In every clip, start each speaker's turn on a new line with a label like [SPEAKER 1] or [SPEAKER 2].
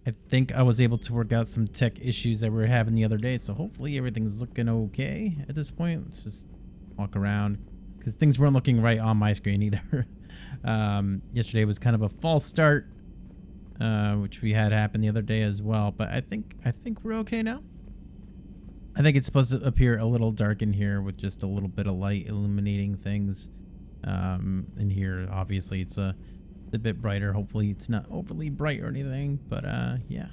[SPEAKER 1] I think I was able to work out some tech issues that we were having the other day, so hopefully everything's looking okay at this point. Let's just walk around, because things weren't looking right on my screen either. Yesterday was kind of a false start, which we had happen the other day as well, but I think we're okay now. I think it's supposed to appear a little dark in here with just a little bit of light illuminating things. In here, obviously it's a bit brighter. Hopefully it's not overly bright or anything, but yeah.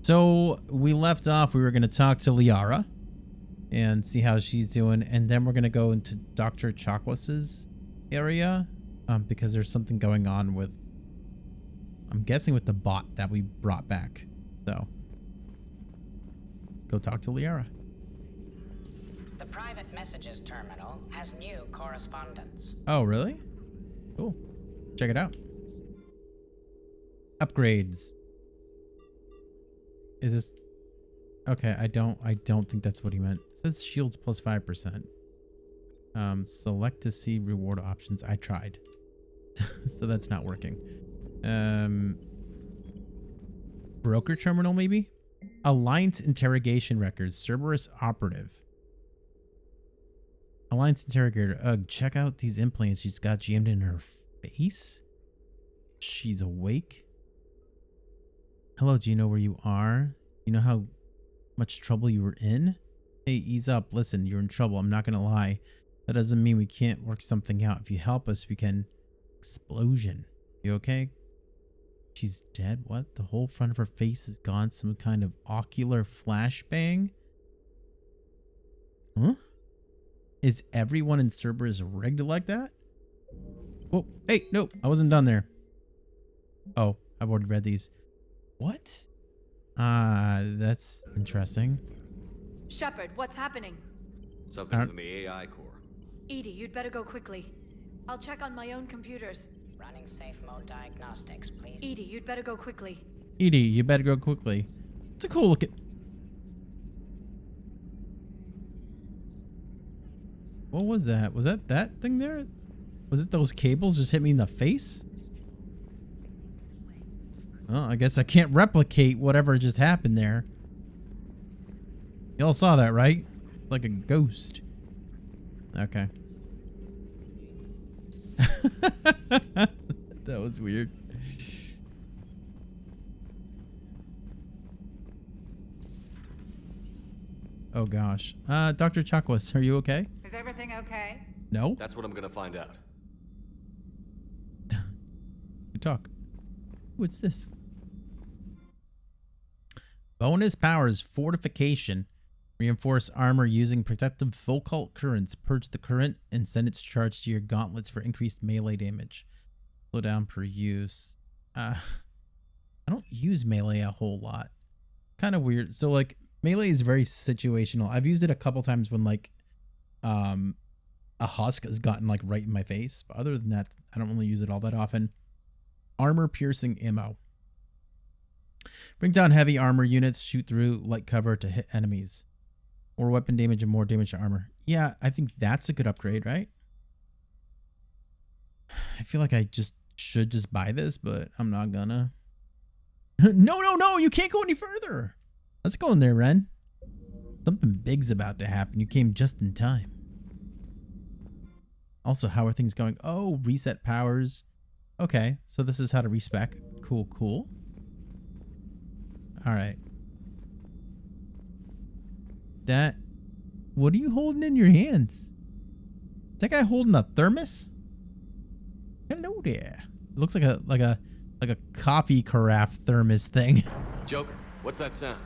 [SPEAKER 1] So we left off, we were going to talk to Liara and see how she's doing, and then we're going to go into Dr. Chakwas' area, because there's something going on with, I'm guessing, with the bot that we brought back. So go talk to Liara.
[SPEAKER 2] The private messages terminal has new correspondence.
[SPEAKER 1] Oh, really? Cool. Check it out. Upgrades. Is this... Okay, I don't think that's what he meant. It says shields plus 5%. Select to see reward options. I tried. So that's not working. Broker terminal, maybe? Alliance interrogation records. Cerberus operative. Alliance interrogator. Ugh, check out these implants she's got jammed in her face. She's awake. Hello, do you know where you are? You know how much trouble you were in? Hey, ease up. Listen, you're in trouble. I'm not gonna lie. That doesn't mean we can't work something out. If you help us, we can... Explosion. You okay? She's dead? What? The whole front of her face is gone. Some kind of ocular flashbang? Huh? Is everyone in Cerberus rigged like that? Whoa. Hey, no, I wasn't done there. Oh, I've already read these. What? That's interesting.
[SPEAKER 3] Shepard, what's happening?
[SPEAKER 4] Something from the AI core.
[SPEAKER 3] Edie, you'd better go quickly. I'll check on my own computers.
[SPEAKER 2] Running safe mode diagnostics, please.
[SPEAKER 3] Edie, you'd better go quickly.
[SPEAKER 1] Edie, you better go quickly. It's a cool looking... What was that? Was that thing there? Was it those cables just hit me in the face? Well, I guess I can't replicate whatever just happened there. Y'all saw that, right? Like a ghost. Okay. That was weird. Oh gosh. Dr. Chakwas, are you okay?
[SPEAKER 5] Is everything okay?
[SPEAKER 1] No?
[SPEAKER 4] That's what I'm gonna find out.
[SPEAKER 1] You talk. What's this? Bonus powers, fortification. Reinforce armor using protective focal currents. Purge the current and send its charge to your gauntlets for increased melee damage. Slow down per use. I don't use melee a whole lot. Kind of weird. So like melee is very situational. I've used it a couple times when like a husk has gotten like right in my face. But other than that, I don't really use it all that often. Armor piercing ammo. Bring down heavy armor units. Shoot through light cover to hit enemies. More weapon damage and more damage to armor. Yeah, I think that's a good upgrade, right? I feel like I should just buy this, but I'm not gonna. No, you can't go any further. Let's go in there, Ren. Something big's about to happen. You came just in time. Also, how are things going? Oh, reset powers. Okay, so this is how to respec. Cool. All right. What are you holding in your hands? That guy holding a thermos? Hello there. It looks like a coffee carafe thermos thing.
[SPEAKER 4] Joker, what's that sound?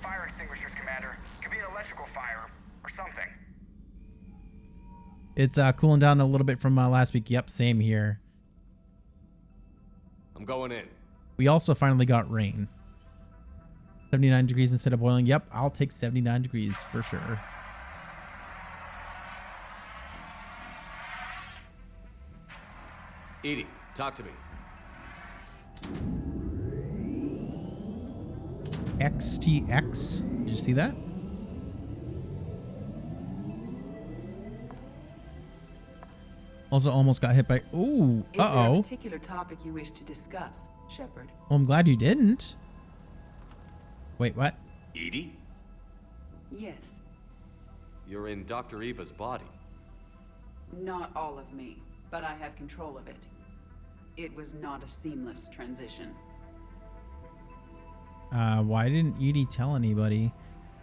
[SPEAKER 6] Fire extinguishers, Commander. Could be an electrical fire or something.
[SPEAKER 1] It's cooling down a little bit from last week. Yep, same here.
[SPEAKER 4] I'm going in.
[SPEAKER 1] We also finally got rain. 79 degrees instead of boiling. Yep, I'll take 79 degrees for sure.
[SPEAKER 4] Edie, talk to me.
[SPEAKER 1] XTX. Did you see that? Also almost got hit by... Ooh,
[SPEAKER 5] Is there a
[SPEAKER 1] uh-oh.
[SPEAKER 5] particular topic you wish to discuss? Shepard.
[SPEAKER 1] Well, I'm glad you didn't. Wait, what?
[SPEAKER 4] Edie?
[SPEAKER 5] Yes.
[SPEAKER 4] You're in Dr. Eva's body.
[SPEAKER 5] Not all of me, but I have control of it. It was not a seamless transition.
[SPEAKER 1] Why didn't Edie tell anybody?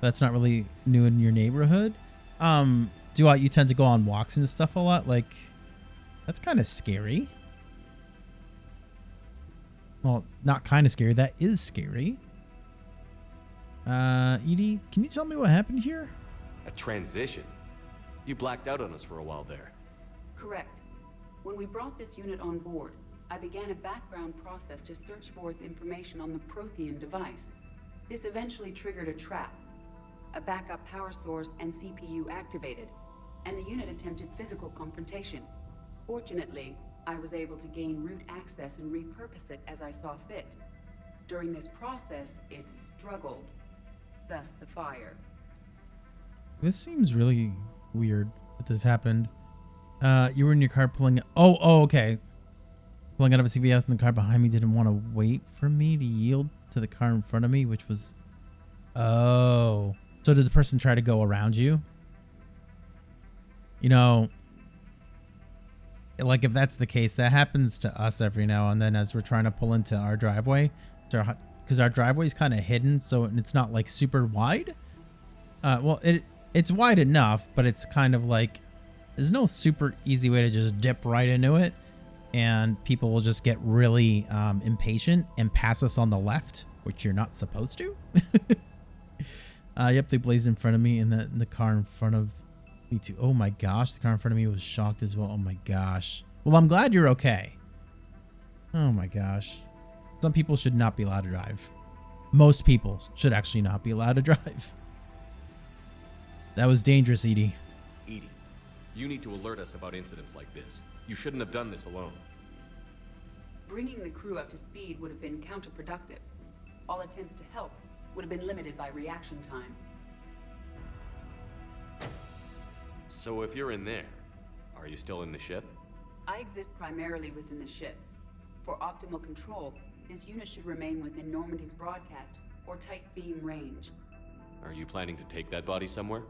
[SPEAKER 1] That's not really new in your neighborhood. You tend to go on walks and stuff a lot? Like, that's kind of scary. Well, not kind of scary. That is scary. Edie, can you tell me what happened here?
[SPEAKER 4] A transition? You blacked out on us for a while there.
[SPEAKER 5] Correct. When we brought this unit on board, I began a background process to search for its information on the Prothean device. This eventually triggered a trap. A backup power source and CPU activated, and the unit attempted physical confrontation. Fortunately, I was able to gain root access and repurpose it as I saw fit. During this process, it struggled. Thus the fire.
[SPEAKER 1] This seems really weird that this happened. You were in your car pulling... Oh, okay. Pulling out of a CVS, and the car behind me didn't want to wait for me to yield to the car in front of me, which was... Oh. So did the person try to go around you? You know... Like, if that's the case, that happens to us every now and then as we're trying to pull into our driveway. Because our driveway is kind of hidden, so it's not, like, super wide. Well, it's wide enough, but it's kind of like... There's no super easy way to just dip right into it. And people will just get really impatient and pass us on the left, which you're not supposed to. Yep, they blazed in front of me, and the car in front of me too. Oh my gosh, the car in front of me was shocked as well. Oh my gosh. Well, I'm glad you're okay. Oh my gosh. Some people should not be allowed to drive. Most people should actually not be allowed to drive. That was dangerous, Edie.
[SPEAKER 4] Edie, you need to alert us about incidents like this. You shouldn't have done this alone.
[SPEAKER 5] Bringing the crew up to speed would have been counterproductive. All attempts to help would have been limited by reaction time.
[SPEAKER 4] So if you're in there, are you still in the ship?
[SPEAKER 5] I exist primarily within the ship. For optimal control, this unit should remain within Normandy's broadcast or tight beam range.
[SPEAKER 4] Are you planning to take that body somewhere?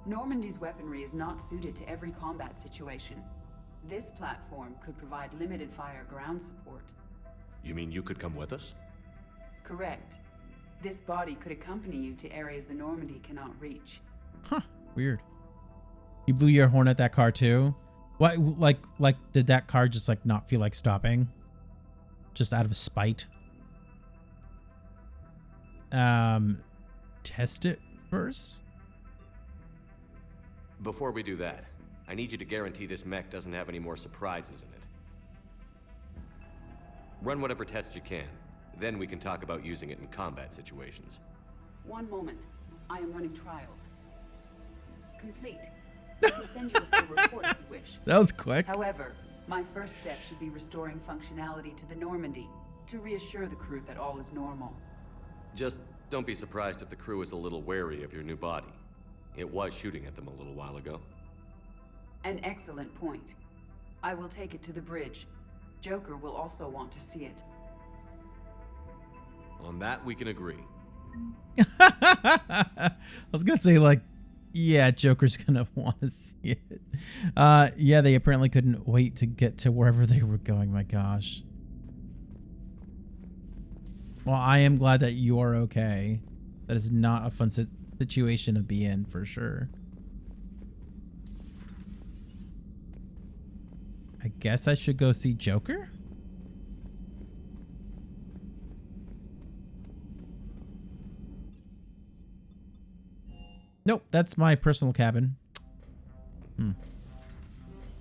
[SPEAKER 5] Normandy's weaponry is not suited to every combat situation. This platform could provide limited fire ground support.
[SPEAKER 4] You mean you could come with us?
[SPEAKER 5] Correct. This body could accompany you to areas the Normandy cannot reach.
[SPEAKER 1] Huh. Weird. You blew your horn at that car too? What, like did that car just like not feel like stopping? Just out of spite? Test it first?
[SPEAKER 4] Before we do that, I need you to guarantee this mech doesn't have any more surprises in it. Run whatever tests you can. Then we can talk about using it in combat situations.
[SPEAKER 5] One moment. I am running trials. Complete. I can send you a full report if you wish.
[SPEAKER 1] That was quick.
[SPEAKER 5] However, my first step should be restoring functionality to the Normandy to reassure the crew that all is normal.
[SPEAKER 4] Just don't be surprised if the crew is a little wary of your new body. It was shooting at them a little while ago.
[SPEAKER 5] An excellent point. I will take it to the bridge. Joker will also want to see it.
[SPEAKER 4] On that, we can agree.
[SPEAKER 1] I was gonna say, like, yeah, Joker's gonna want to see it. Yeah, they apparently couldn't wait to get to wherever they were going. My gosh. Well, I am glad that you are okay. That is not a fun situation to be in, for sure. I guess I should go see Joker? Nope, that's my personal cabin.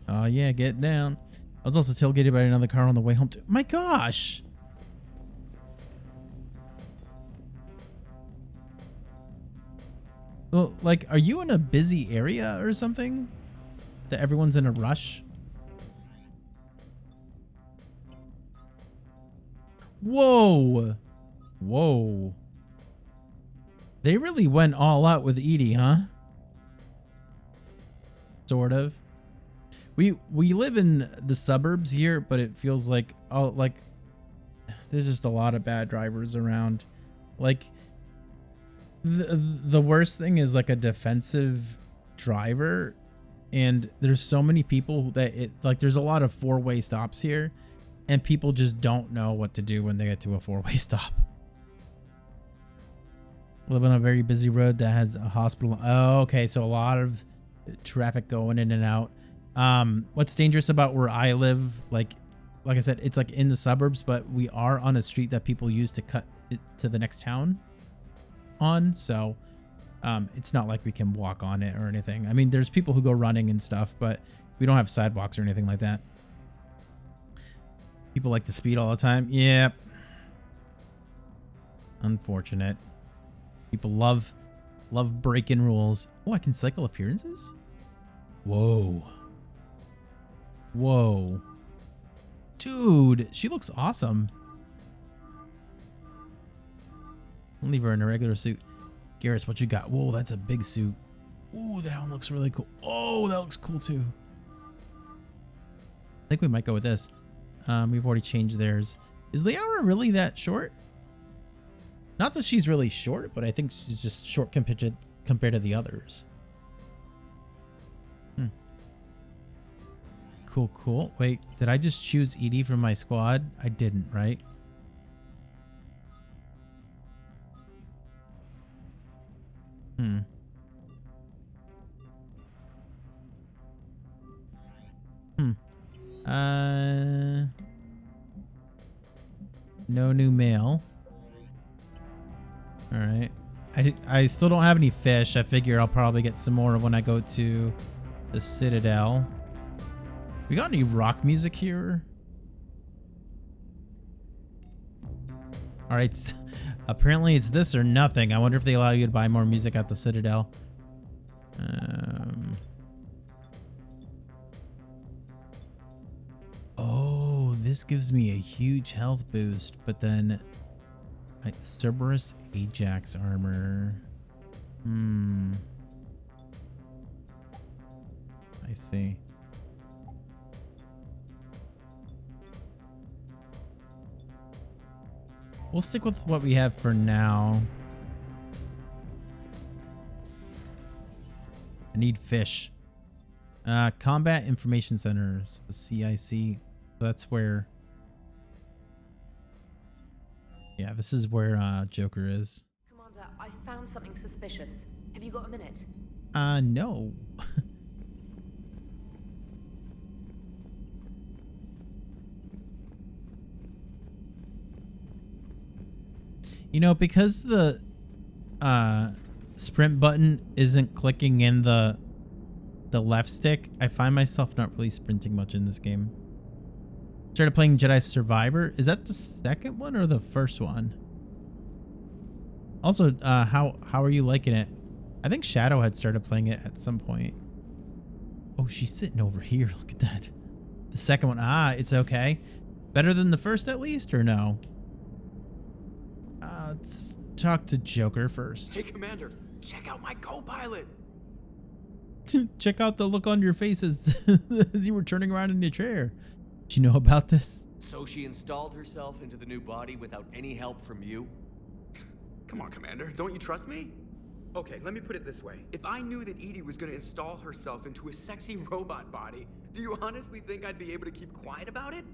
[SPEAKER 1] Oh yeah, get down. I was also tailgated by another car on the way home too. My gosh! Well, like, are you in a busy area or something? That everyone's in a rush? Whoa! Whoa. They really went all out with Edie, huh? Sort of. We live in the suburbs here, but it feels like, oh, like There's just a lot of bad drivers around. Like, the worst thing is like a defensive driver, and there's so many people that it like there's a lot of four-way stops here, and people just don't know what to do when they get to a four-way stop. Live on a very busy road that has a hospital. Oh, okay, so a lot of traffic going in and out. What's dangerous about where I live, like I said, it's like in the suburbs, but we are on a street that people use to cut it to the next town on, so it's not like we can walk on it or anything. I mean, there's people who go running and stuff, but we don't have sidewalks or anything like that. People like to speed all the time. Yep. Unfortunate. People love breaking rules. Oh, I can cycle appearances? Whoa. Whoa. Dude, she looks awesome. I'll leave her in a regular suit. Garrus, what you got? Whoa, that's a big suit. Ooh, that one looks really cool. Oh, that looks cool too. I think we might go with this. We've already changed theirs. Is Liara really that short? Not that she's really short, but I think she's just short compared to the others. Cool, cool. Wait, did I just choose Edie from my squad? I didn't, right? No new mail. All right. I still don't have any fish. I figure I'll probably get some more when I go to the Citadel. We got any rock music here? All right. Apparently it's this or nothing. I wonder if they allow you to buy more music at the Citadel. Oh, this gives me a huge health boost, but then Cerberus Ajax armor. I see. We'll stick with what we have for now. I need fish. Combat Information Centers, the CIC. That's where... Yeah, this is where Joker is.
[SPEAKER 7] Commander, I found something suspicious. Have you got a minute?
[SPEAKER 1] No. You know, because the sprint button isn't clicking in the left stick, I find myself not really sprinting much in this game. Started playing Jedi Survivor. Is that the second one or the first one? Also, how are you liking it? I think Shadow had started playing it at some point. Oh, she's sitting over here. Look at that. The second one. Ah, it's okay. Better than the first at least, or no? Let's talk to Joker first.
[SPEAKER 8] Hey, Commander, check out my co-pilot.
[SPEAKER 1] Check out the look on your face as you were turning around in your chair. Do you know about this?
[SPEAKER 4] So she installed herself into the new body without any help from you?
[SPEAKER 8] Come on, Commander, don't you trust me? Okay, let me put it this way. If I knew that Edie was going to install herself into a sexy robot body, do you honestly think I'd be able to keep quiet about it?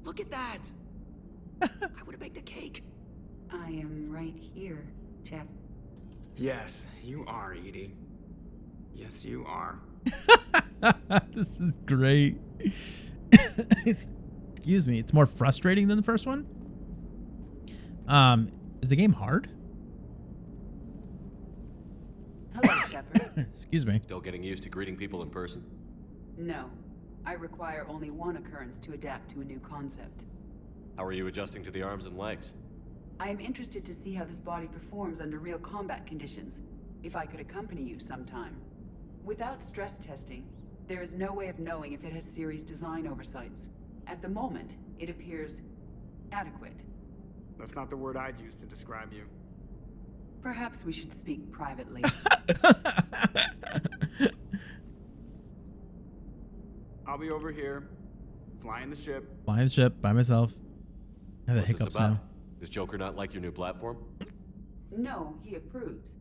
[SPEAKER 8] Look at that. I would have baked a cake.
[SPEAKER 5] I am right here, Jeff.
[SPEAKER 8] Yes, you are, Edie. Yes, you are.
[SPEAKER 1] This is great. Excuse me. It's more frustrating than the first one. Is the game hard?
[SPEAKER 5] Hello, Shepard.
[SPEAKER 1] Excuse me.
[SPEAKER 4] Still getting used to greeting people in person?
[SPEAKER 5] No, I require only one occurrence to adapt to a new concept.
[SPEAKER 4] How are you adjusting to the arms and legs?
[SPEAKER 5] I am interested to see how this body performs under real combat conditions, if I could accompany you sometime. Without stress testing, there is no way of knowing if it has serious design oversights. At the moment, it appears adequate.
[SPEAKER 8] That's not the word I'd use to describe you.
[SPEAKER 5] Perhaps we should speak privately.
[SPEAKER 8] I'll be over here, flying the ship.
[SPEAKER 1] Flying the ship by myself. I have the
[SPEAKER 4] What's this
[SPEAKER 1] hiccups
[SPEAKER 4] about?
[SPEAKER 1] now.
[SPEAKER 4] Does Joker not like your new platform?
[SPEAKER 5] No, he approves.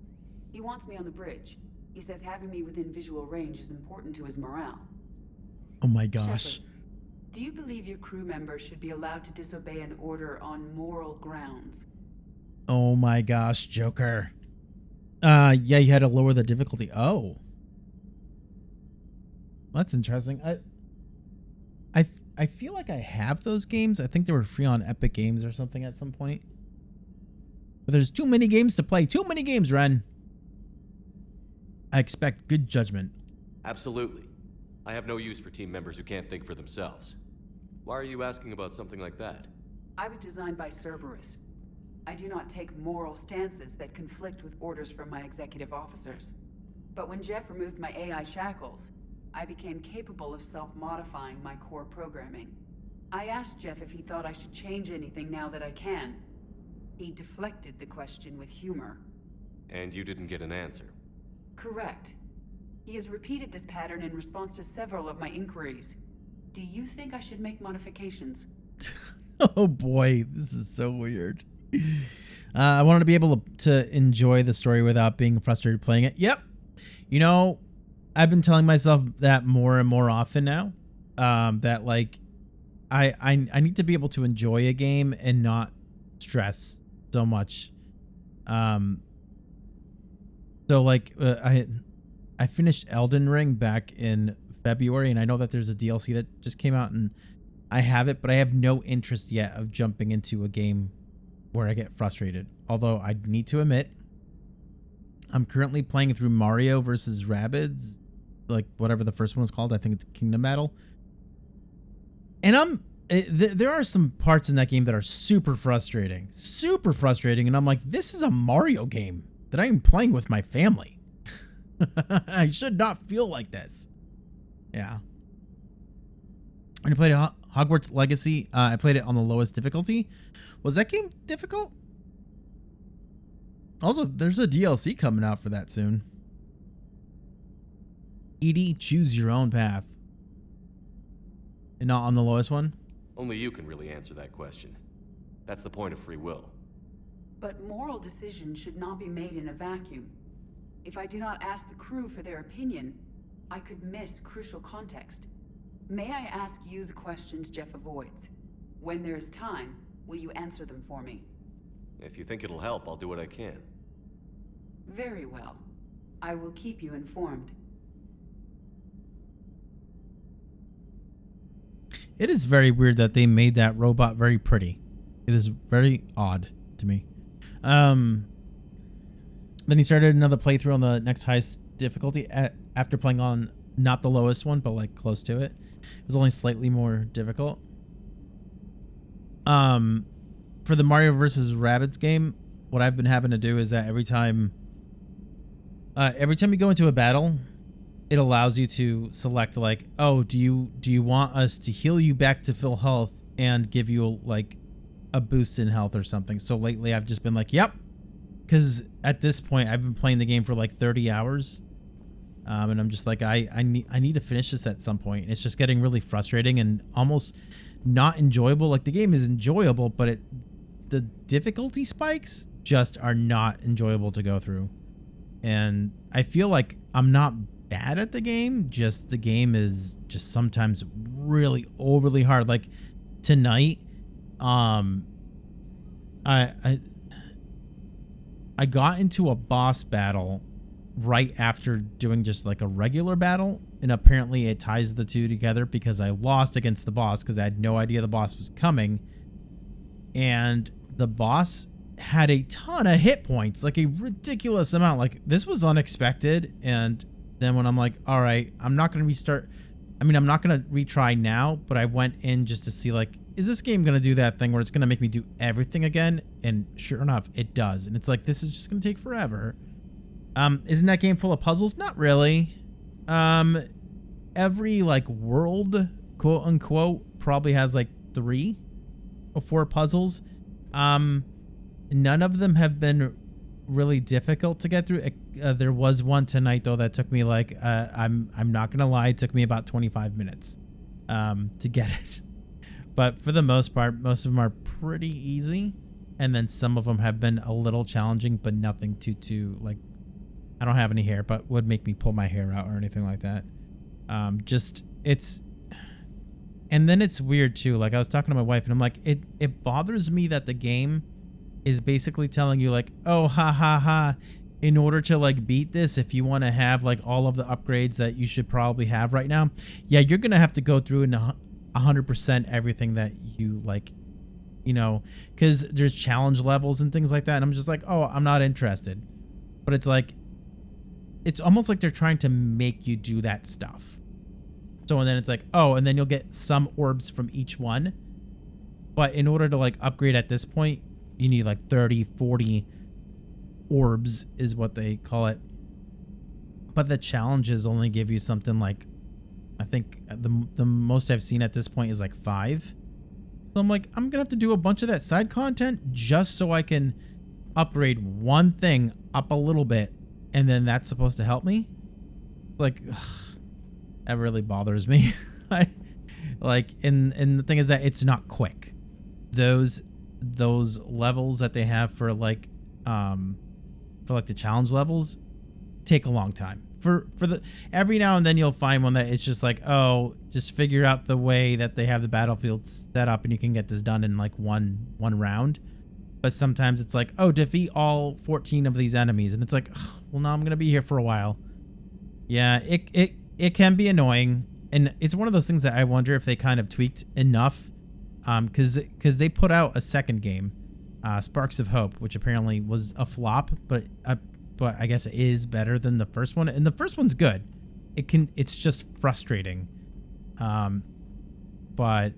[SPEAKER 5] He wants me on the bridge. He says having me within visual range is important to his morale.
[SPEAKER 1] Oh my gosh.
[SPEAKER 5] Shepard, do you believe your crew members should be allowed to disobey an order on moral grounds?
[SPEAKER 1] Oh my gosh, Joker. Yeah, you had to lower the difficulty. Oh. That's interesting. I feel like I have those games. I think they were free on Epic Games or something at some point. But there's too many games to play. Too many games, Ren. I expect good judgment.
[SPEAKER 4] Absolutely. I have no use for team members who can't think for themselves. Why are you asking about something like that?
[SPEAKER 5] I was designed by Cerberus. I do not take moral stances that conflict with orders from my executive officers. But when Jeff removed my AI shackles, I became capable of self-modifying my core programming. I asked Jeff if he thought I should change anything now that I can. He deflected the question with humor.
[SPEAKER 4] And you didn't get an answer.
[SPEAKER 5] Correct. He has repeated this pattern in response to several of my inquiries. Do you think I should make modifications?
[SPEAKER 1] Oh boy, this is so weird. I wanted to be able to enjoy the story without being frustrated playing it. Yep. You know, I've been telling myself that more and more often now. That like, I need to be able to enjoy a game and not stress so much. So like, I finished Elden Ring back in February, and I know that there's a DLC that just came out, and I have it, but I have no interest yet of jumping into a game where I get frustrated. Although I need to admit, I'm currently playing through Mario versus Rabbids, like whatever the first one was called. I think it's Kingdom Battle. And there are some parts in that game that are super frustrating. And I'm like, this is a Mario game that I'm playing with my family. I should not feel like this. Yeah. When I played Hogwarts Legacy, I played it on the lowest difficulty. Was that game difficult? Also, there's a DLC coming out for that soon. Edie, choose your own path. And not on the lowest one?
[SPEAKER 4] Only you can really answer that question. That's the point of free will.
[SPEAKER 5] But moral decisions should not be made in a vacuum. If I do not ask the crew for their opinion, I could miss crucial context. May I ask you the questions Jeff avoids? When there is time, will you answer them for me?
[SPEAKER 4] If you think it'll help, I'll do what I can.
[SPEAKER 5] Very well. I will keep you informed.
[SPEAKER 1] It is very weird that they made that robot very pretty. It is very odd to me. Then he started another playthrough on the next highest difficulty after playing on not the lowest one, but like close to it. It was only slightly more difficult. For the Mario vs. Rabbids game, what I've been having to do is that every time you go into a battle, it allows you to select like, oh, do you want us to heal you back to full health and give you like a boost in health or something? So lately I've just been like, yep, because at this point I've been playing the game for like 30 hours, and I'm just like, I need to finish this at some point. It's just getting really frustrating and almost not enjoyable. Like the game is enjoyable, but the difficulty spikes just are not enjoyable to go through. And I feel like I'm not bad at the game, just the game is just sometimes really overly hard. Like tonight, I got into a boss battle right after doing just like a regular battle, and apparently it ties the two together because I lost against the boss because I had no idea the boss was coming, and the boss had a ton of hit points, like a ridiculous amount. Like this was unexpected. And then when I'm like, all right, I'm not going to restart. I mean, I'm not going to retry now, but I went in just to see like, is this game going to do that thing where it's going to make me do everything again? And sure enough, it does. And it's like, this is just going to take forever. Isn't that game full of puzzles? Not really. Every like world, quote unquote, probably has like 3 or 4 puzzles. None of them have been really difficult to get through. There was one tonight though that took me like, I'm not gonna lie, it took me about 25 minutes to get it. But for the most part, most of them are pretty easy. And then some of them have been a little challenging, but nothing too like, I don't have any hair, but would make me pull my hair out or anything like that. Just, it's, and then it's weird too. Like I was talking to my wife and I'm like, it bothers me that the game is basically telling you like, oh, ha, ha, ha. In order to like beat this, if you want to have like all of the upgrades that you should probably have right now, yeah, you're going to have to go through and 100% everything that you like, you know, because there's challenge levels and things like that. And I'm just like, oh, I'm not interested. But it's like, it's almost like they're trying to make you do that stuff. So and then it's like, oh, and then you'll get some orbs from each one. But in order to like upgrade at this point, you need like 30, 40 orbs is what they call it. But the challenges only give you something like, I think the most I've seen at this point is like 5. So I'm like, I'm going to have to do a bunch of that side content just so I can upgrade one thing up a little bit. And then that's supposed to help me? Like, ugh, that really bothers me. And the thing is that it's not quick. Those levels that they have for like the challenge levels take a long time. For the every now and then you'll find one that it's just like, oh, just figure out the way that they have the battlefield set up and you can get this done in like one round. But sometimes it's like, oh, defeat all 14 of these enemies, and it's like, ugh, well, now I'm gonna be here for a while. Yeah, it can be annoying, and it's one of those things that I wonder if they kind of tweaked enough, because they put out a second game, Sparks of Hope, which apparently was a flop, but I guess it is better than the first one, and the first one's good. It's just frustrating, but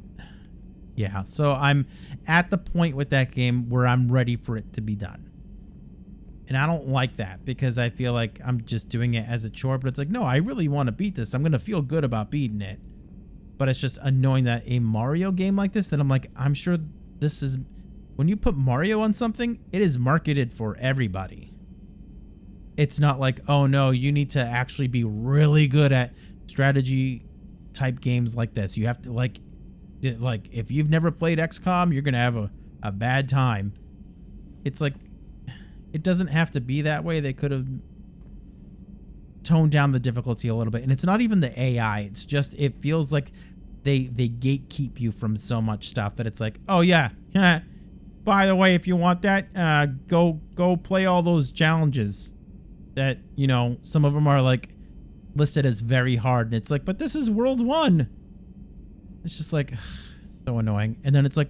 [SPEAKER 1] yeah. So I'm at the point with that game where I'm ready for it to be done, and I don't like that because I feel like I'm just doing it as a chore. But it's like, no, I really want to beat this. I'm gonna feel good about beating it, but it's just annoying that a Mario game like this, that I'm like, I'm sure this is, when you put Mario on something, it is marketed for everybody. It's not like, oh no, you need to actually be really good at strategy type games like this. You have to like if you've never played XCOM, you're going to have a bad time. It's like, it doesn't have to be that way. They could have toned down the difficulty a little bit. And it's not even the AI. It's just, it feels like they gatekeep you from so much stuff that it's like, oh yeah, by the way, if you want that, go play all those challenges that, you know, some of them are like listed as very hard. And it's like, but this is World 1. It's just like, so annoying. And then it's like,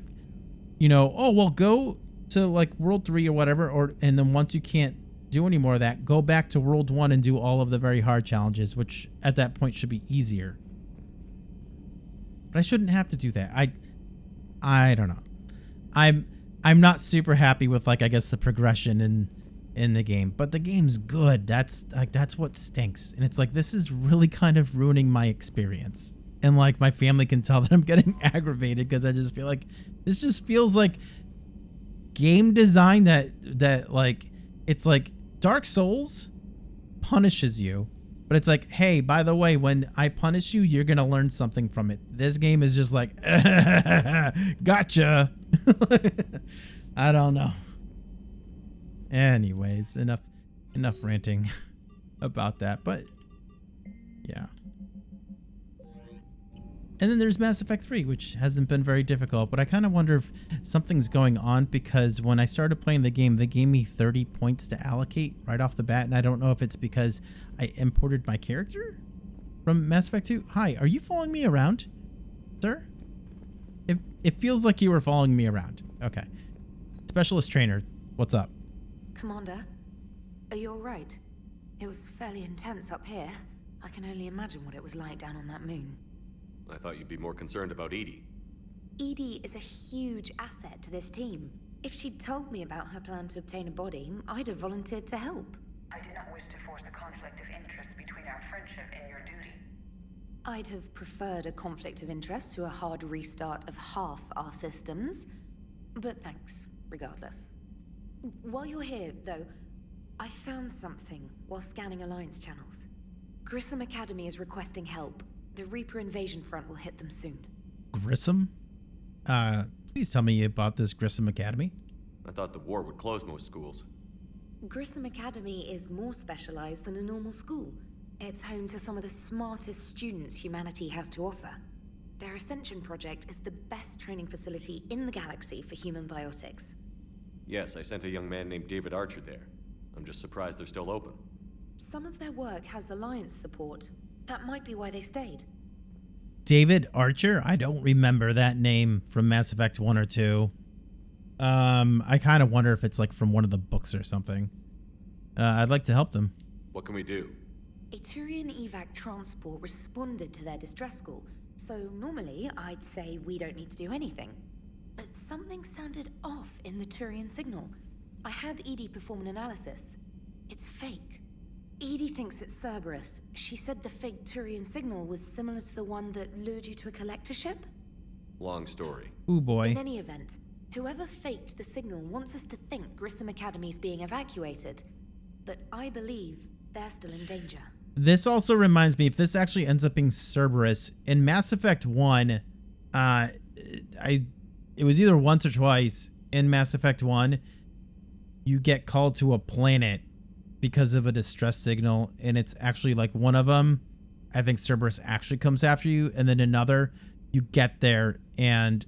[SPEAKER 1] you know, oh, well, go to like World 3 or whatever. And then once you can't do any more of that, go back to World 1 and do all of the very hard challenges, which at that point should be easier. But I shouldn't have to do that. I don't know. I'm not super happy with, like, I guess the progression in the game, but the game's good. That's what stinks. And it's like, this is really kind of ruining my experience. And like, my family can tell that I'm getting aggravated because I just feel like this just feels like game design that like, it's like Dark Souls punishes you, but it's like, hey, by the way, when I punish you, you're gonna learn something from it. This game is just like, gotcha. I don't know. Anyways, enough ranting about that, but yeah. And then there's Mass Effect 3, which hasn't been very difficult, but I kind of wonder if something's going on, because when I started playing the game, they gave me 30 points to allocate right off the bat, and I don't know if it's because I imported my character from Mass Effect 2. Hi, are you following me around, sir? It feels like you were following me around. Okay. Specialist trainer, what's up?
[SPEAKER 7] Commander, are you alright? It was fairly intense up here. I can only imagine what it was like down on that moon.
[SPEAKER 4] I thought you'd be more concerned about Edie.
[SPEAKER 7] Edie is a huge asset to this team. If she'd told me about her plan to obtain a body, I'd have volunteered to help.
[SPEAKER 5] I do not wish to force a conflict of interest between our friendship and your duty.
[SPEAKER 7] I'd have preferred a conflict of interest to a hard restart of half our systems. But thanks, regardless. While you're here, though, I found something while scanning Alliance channels. Grissom Academy is requesting help. The Reaper invasion front will hit them soon.
[SPEAKER 1] Grissom? Please tell me about this Grissom Academy.
[SPEAKER 4] I thought the war would close most schools.
[SPEAKER 7] Grissom Academy is more specialized than a normal school. It's home to some of the smartest students humanity has to offer. Their Ascension project is the best training facility in the galaxy for human biotics.
[SPEAKER 4] Yes, I sent a young man named David Archer there. I'm just surprised they're still open.
[SPEAKER 7] Some of their work has Alliance support. That might be why they stayed.
[SPEAKER 1] David Archer? I don't remember that name from Mass Effect 1 or 2. I kind of wonder if it's like from one of the books or something. I'd like to help them.
[SPEAKER 4] What can we do?
[SPEAKER 7] A Turian evac transport responded to their distress call, so normally I'd say we don't need to do anything. But something sounded off in the Turian signal. I had Edie perform an analysis. It's fake. Edie thinks it's Cerberus. She said the fake Turian signal was similar to the one that lured you to a collector ship?
[SPEAKER 4] Long story.
[SPEAKER 1] Ooh boy.
[SPEAKER 7] In any event, whoever faked the signal wants us to think Grissom Academy's being evacuated. But I believe they're still in danger.
[SPEAKER 1] This also reminds me, if this actually ends up being Cerberus, in Mass Effect 1, it was either once or twice in Mass Effect 1, you get called to a planet because of a distress signal, and it's actually like one of them, I think Cerberus actually comes after you, and then another, you get there, and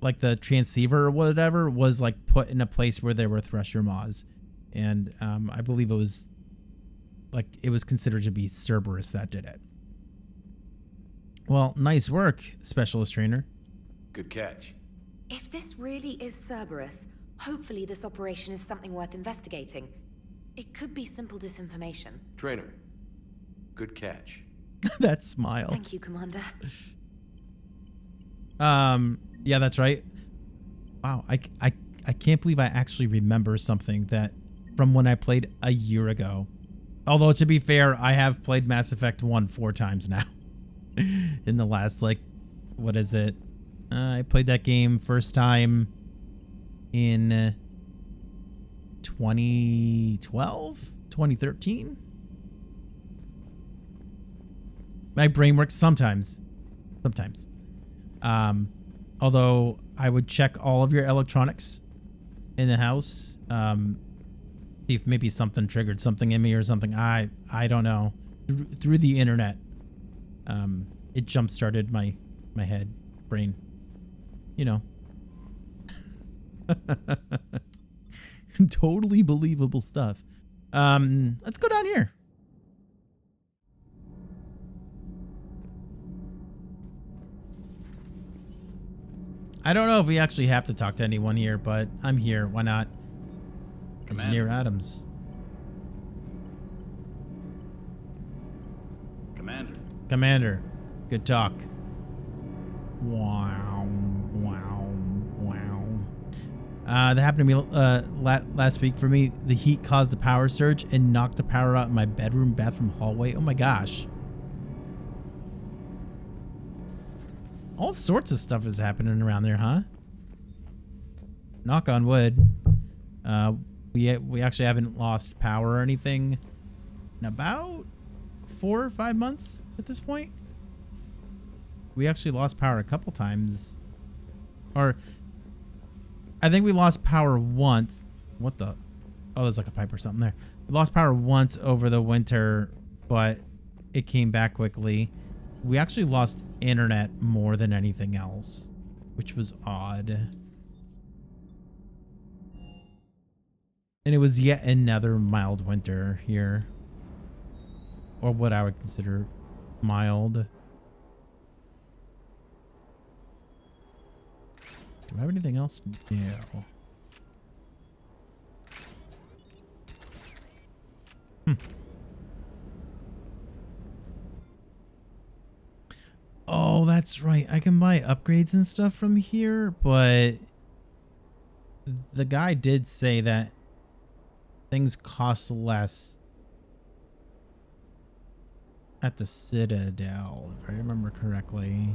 [SPEAKER 1] like the transceiver or whatever was like put in a place where there were Thresher Maws. And I believe it was considered to be Cerberus that did it. Well, nice work, Specialist Trainer.
[SPEAKER 4] Good catch.
[SPEAKER 7] If this really is Cerberus, hopefully this operation is something worth investigating. It could be simple disinformation.
[SPEAKER 4] Trainer. Good catch.
[SPEAKER 1] That smile.
[SPEAKER 7] Thank you, Commander.
[SPEAKER 1] Yeah, that's right. Wow, I can't believe I actually remember something that from when I played a year ago. Although, to be fair, I have played Mass Effect 1 4 times now. In the last, like, what is it? I played that game first time in 2012? 2013? My brain works sometimes. Sometimes. Although I would check all of your electronics in the house. See if maybe something triggered something in me or something. I don't know. Through the internet. It jump started my head, brain. You know. Totally believable stuff. Let's go down here. I don't know if we actually have to talk to anyone here, but I'm here. Why not? Engineer Adams. Commander. Good talk. Wow. That happened to me last week for me. The heat caused a power surge and knocked the power out in my bathroom hallway. Oh my gosh. All sorts of stuff is happening around there, huh? Knock on wood. We actually haven't lost power or anything in about 4 or 5 months at this point. We actually lost power a couple times. Or I think we lost power once. What the? Oh, there's like a pipe or something there. We lost power once over the winter, but it came back quickly. We actually lost internet more than anything else, which was odd. And it was yet another mild winter here. Or what I would consider mild. Do I have anything else? No. Oh, that's right. I can buy upgrades and stuff from here, but the guy did say that things cost less at the Citadel, if I remember correctly.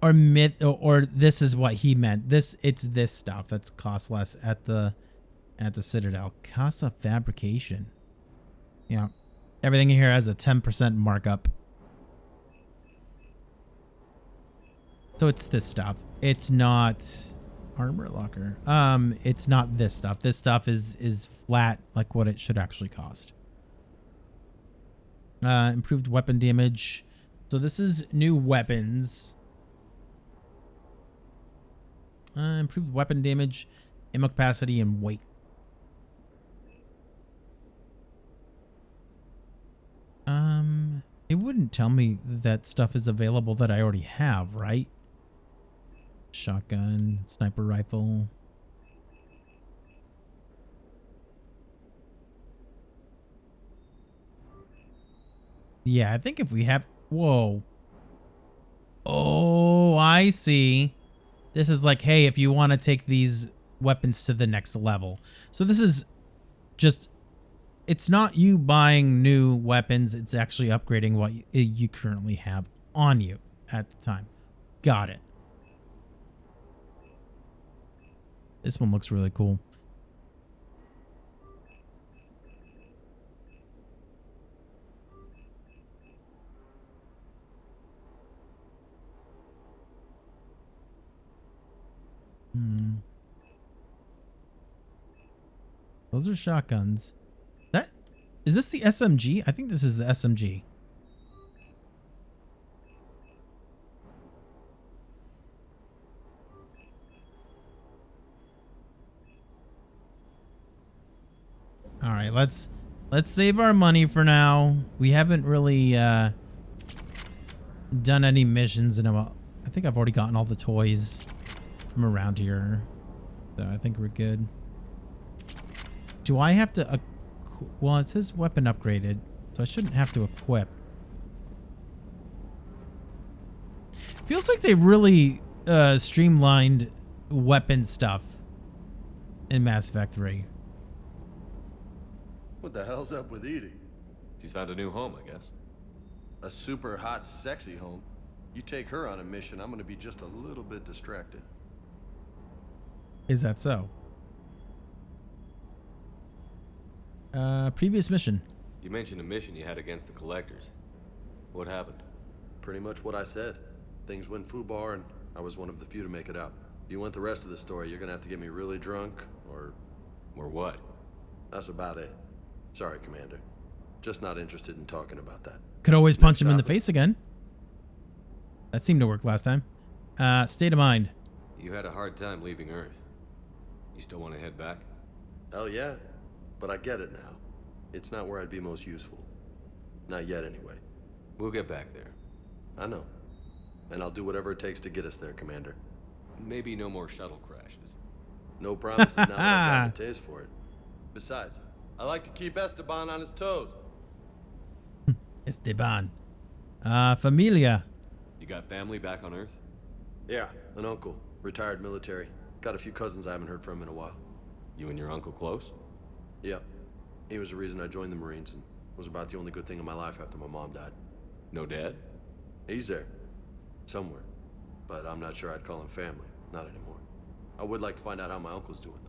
[SPEAKER 1] Or this is what he meant. It's this stuff that's cost less at the Citadel. Cost of fabrication. Yeah. Everything in here has a 10% markup. So it's this stuff. It's not armor locker. It's not this stuff. This stuff is flat, like what it should actually cost. Improved weapon damage. So this is new weapons. Improved weapon damage, ammo capacity, and weight. It wouldn't tell me that stuff is available that I already have, right? Shotgun, sniper rifle. Yeah, I think if we have... Whoa. Oh, I see. This is like, hey, if you want to take these weapons to the next level. So this is just... It's not you buying new weapons. It's actually upgrading what you currently have on you at the time. Got it. This one looks really cool. Those are shotguns. Is this the SMG? I think this is the SMG. All right, let's save our money for now. We haven't really done any missions in a while. I think I've already gotten all the toys from around here, so I think we're good. Do I have to? Well, it says weapon upgraded, so I shouldn't have to equip. Feels like they really streamlined weapon stuff in Mass Effect 3.
[SPEAKER 9] What the hell's up with Edie?
[SPEAKER 4] She's found a new home, I guess.
[SPEAKER 9] A super hot, sexy home. You take her on a mission, I'm gonna be just a little bit distracted.
[SPEAKER 1] Is that so? Previous mission.
[SPEAKER 4] You mentioned a mission you had against the Collectors. What happened?
[SPEAKER 9] Pretty much what I said. Things went foobar and I was one of the few to make it out. If you want the rest of the story, you're gonna have to get me really drunk, or...
[SPEAKER 4] Or what?
[SPEAKER 9] That's about it. Sorry, Commander. Just not interested in talking about that.
[SPEAKER 1] Could always punch
[SPEAKER 9] Next
[SPEAKER 1] him in the
[SPEAKER 9] topic.
[SPEAKER 1] face again. That seemed to work last time. State of mind.
[SPEAKER 4] You had a hard time leaving Earth. You still want to head back?
[SPEAKER 9] Hell yeah. But I get it now. It's not where I'd be most useful. Not yet, anyway.
[SPEAKER 4] We'll get back there.
[SPEAKER 9] I know. And I'll do whatever it takes to get us there, Commander.
[SPEAKER 4] Maybe no more shuttle crashes.
[SPEAKER 9] No promises now that I've got the taste for it. Besides, I like to keep Esteban on his toes.
[SPEAKER 1] Esteban. Familia.
[SPEAKER 4] You got family back on Earth?
[SPEAKER 9] Yeah, an uncle. Retired military. Got a few cousins I haven't heard from in a while.
[SPEAKER 4] You and your uncle close?
[SPEAKER 9] Yep. He was the reason I joined the Marines and was about the only good thing in my life after my mom died.
[SPEAKER 4] No dad?
[SPEAKER 9] He's there. Somewhere. But I'm not sure I'd call him family. Not anymore. I would like to find out how my uncle's doing,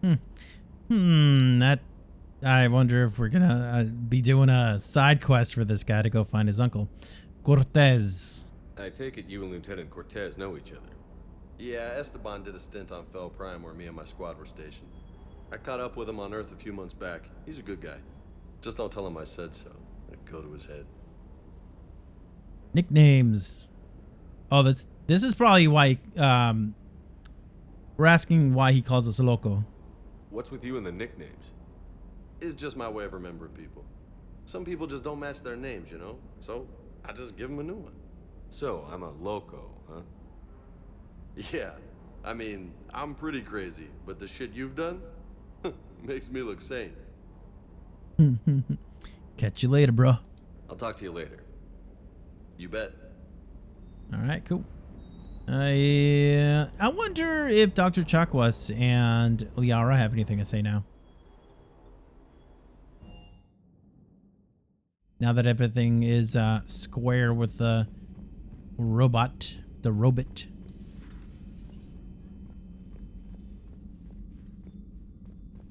[SPEAKER 9] though.
[SPEAKER 1] That... I wonder if we're gonna be doing a side quest for this guy to go find his uncle. Cortez.
[SPEAKER 4] I take it you and Lieutenant Cortez know each other.
[SPEAKER 9] Yeah, Esteban did a stint on Fel Prime where me and my squad were stationed. I caught up with him on Earth a few months back. He's a good guy. Just don't tell him I said so. It'd go to his head.
[SPEAKER 1] Nicknames. Oh, this is probably why we're asking why he calls us loco.
[SPEAKER 4] What's with you and the nicknames?
[SPEAKER 9] It's just my way of remembering people. Some people just don't match their names, you know? So, I just give them a new one.
[SPEAKER 4] So, I'm a loco, huh?
[SPEAKER 9] Yeah. I mean, I'm pretty crazy, but the shit you've done makes me look sane.
[SPEAKER 1] Catch you later, bro.
[SPEAKER 4] I'll talk to you later.
[SPEAKER 9] You bet.
[SPEAKER 1] All right, cool. I wonder if Dr. Chakwas and Liara have anything to say now. Now that everything is square with the robot, the robot.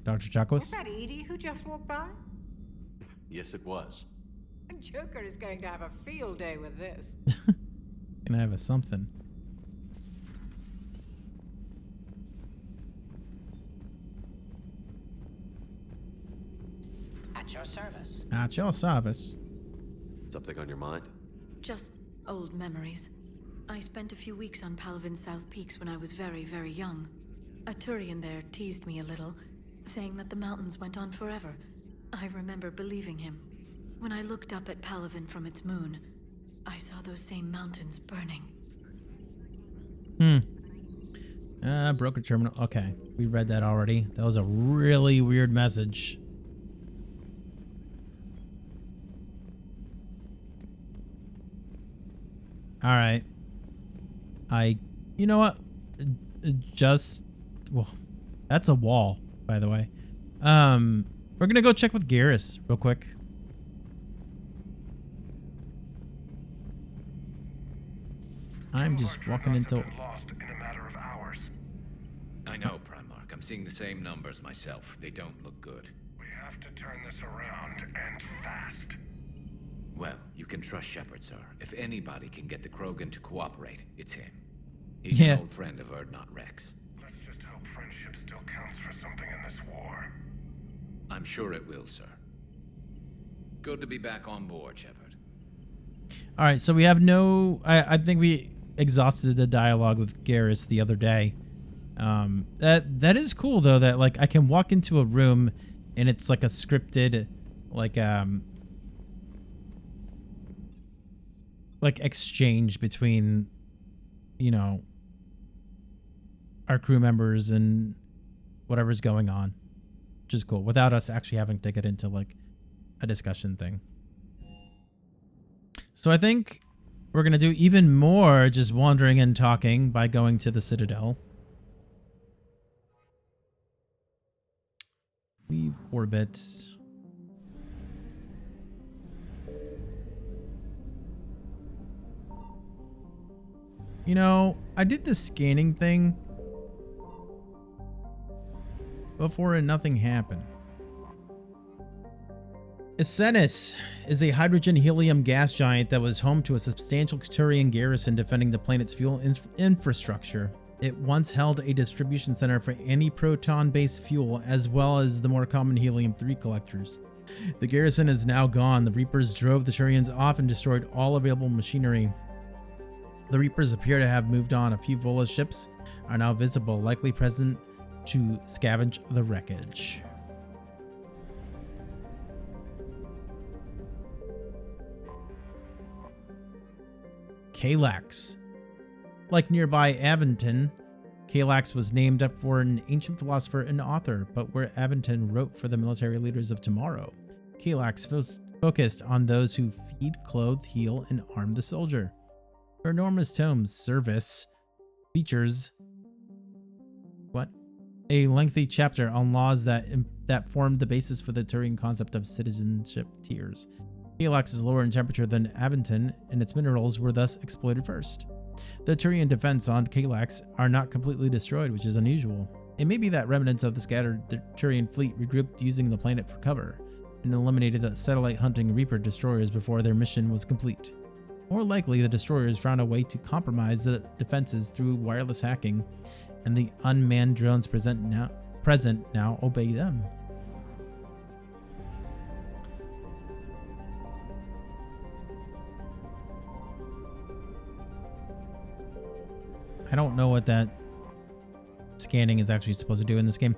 [SPEAKER 1] Dr. Chakwas?
[SPEAKER 10] Was that Edie who just walked by?
[SPEAKER 4] Yes, it was.
[SPEAKER 10] Joker is going to have a field day with this.
[SPEAKER 1] Can I have a something?
[SPEAKER 2] At your service.
[SPEAKER 1] At your service.
[SPEAKER 4] Something on your mind?
[SPEAKER 3] Just old memories. I spent a few weeks on Palavin's South Peaks when I was very, very young. A Turian there teased me a little, saying that the mountains went on forever. I remember believing him. When I looked up at Palavin from its moon, I saw those same mountains burning.
[SPEAKER 1] Broker terminal. Okay, we read that already. That was a really weird message. All right. You know what? Well, that's a wall, by the way. We're gonna go check with Garrus real quick. I'm just walking into.
[SPEAKER 6] Lost in a matter of hours.
[SPEAKER 11] I know, Primarch. I'm seeing the same numbers myself. They don't look good.
[SPEAKER 6] We have to turn this around, and fast.
[SPEAKER 11] Well, you can trust Shepard, sir. If anybody can get the Krogan to cooperate, it's him. He's an old friend of Erdnot Rex.
[SPEAKER 6] Let's just hope friendship still counts for something in this war.
[SPEAKER 11] I'm sure it will, sir. Good to be back on board, Shepard.
[SPEAKER 1] All right, so we have no. I think we exhausted the dialogue with Garrus the other day. That is cool though. That like I can walk into a room and it's like a scripted, like exchange between, you know, our crew members and whatever's going on, which is cool, without us actually having to get into like a discussion thing. So I think we're going to do even more just wandering and talking by going to the Citadel. Leave orbit. You know, I did the scanning thing before and nothing happened. Essenis is a hydrogen-helium gas giant that was home to a substantial Turian garrison defending the planet's fuel infrastructure. It once held a distribution center for anti-proton-based fuel as well as the more common helium-3 collectors. The garrison is now gone. The Reapers drove the Turians off and destroyed all available machinery. The Reapers appear to have moved on. A few Vola ships are now visible, likely present to scavenge the wreckage. Kalax. Like nearby Aventon, Kalax was named up for an ancient philosopher and author, but where Aventon wrote for the military leaders of tomorrow. Kalax focused on those who feed, clothe, heal, and arm the soldier. Her enormous tome's service features a lengthy chapter on laws that formed the basis for the Turian concept of citizenship tiers. Kalax is lower in temperature than Aventon, and its minerals were thus exploited first. The Turian defense on Kalax are not completely destroyed, which is unusual. It may be that remnants of the scattered Turian fleet regrouped using the planet for cover, and eliminated the satellite-hunting Reaper destroyers before their mission was complete. More likely, the destroyers found a way to compromise the defenses through wireless hacking, and the unmanned drones present now obey them. I don't know what that scanning is actually supposed to do in this game.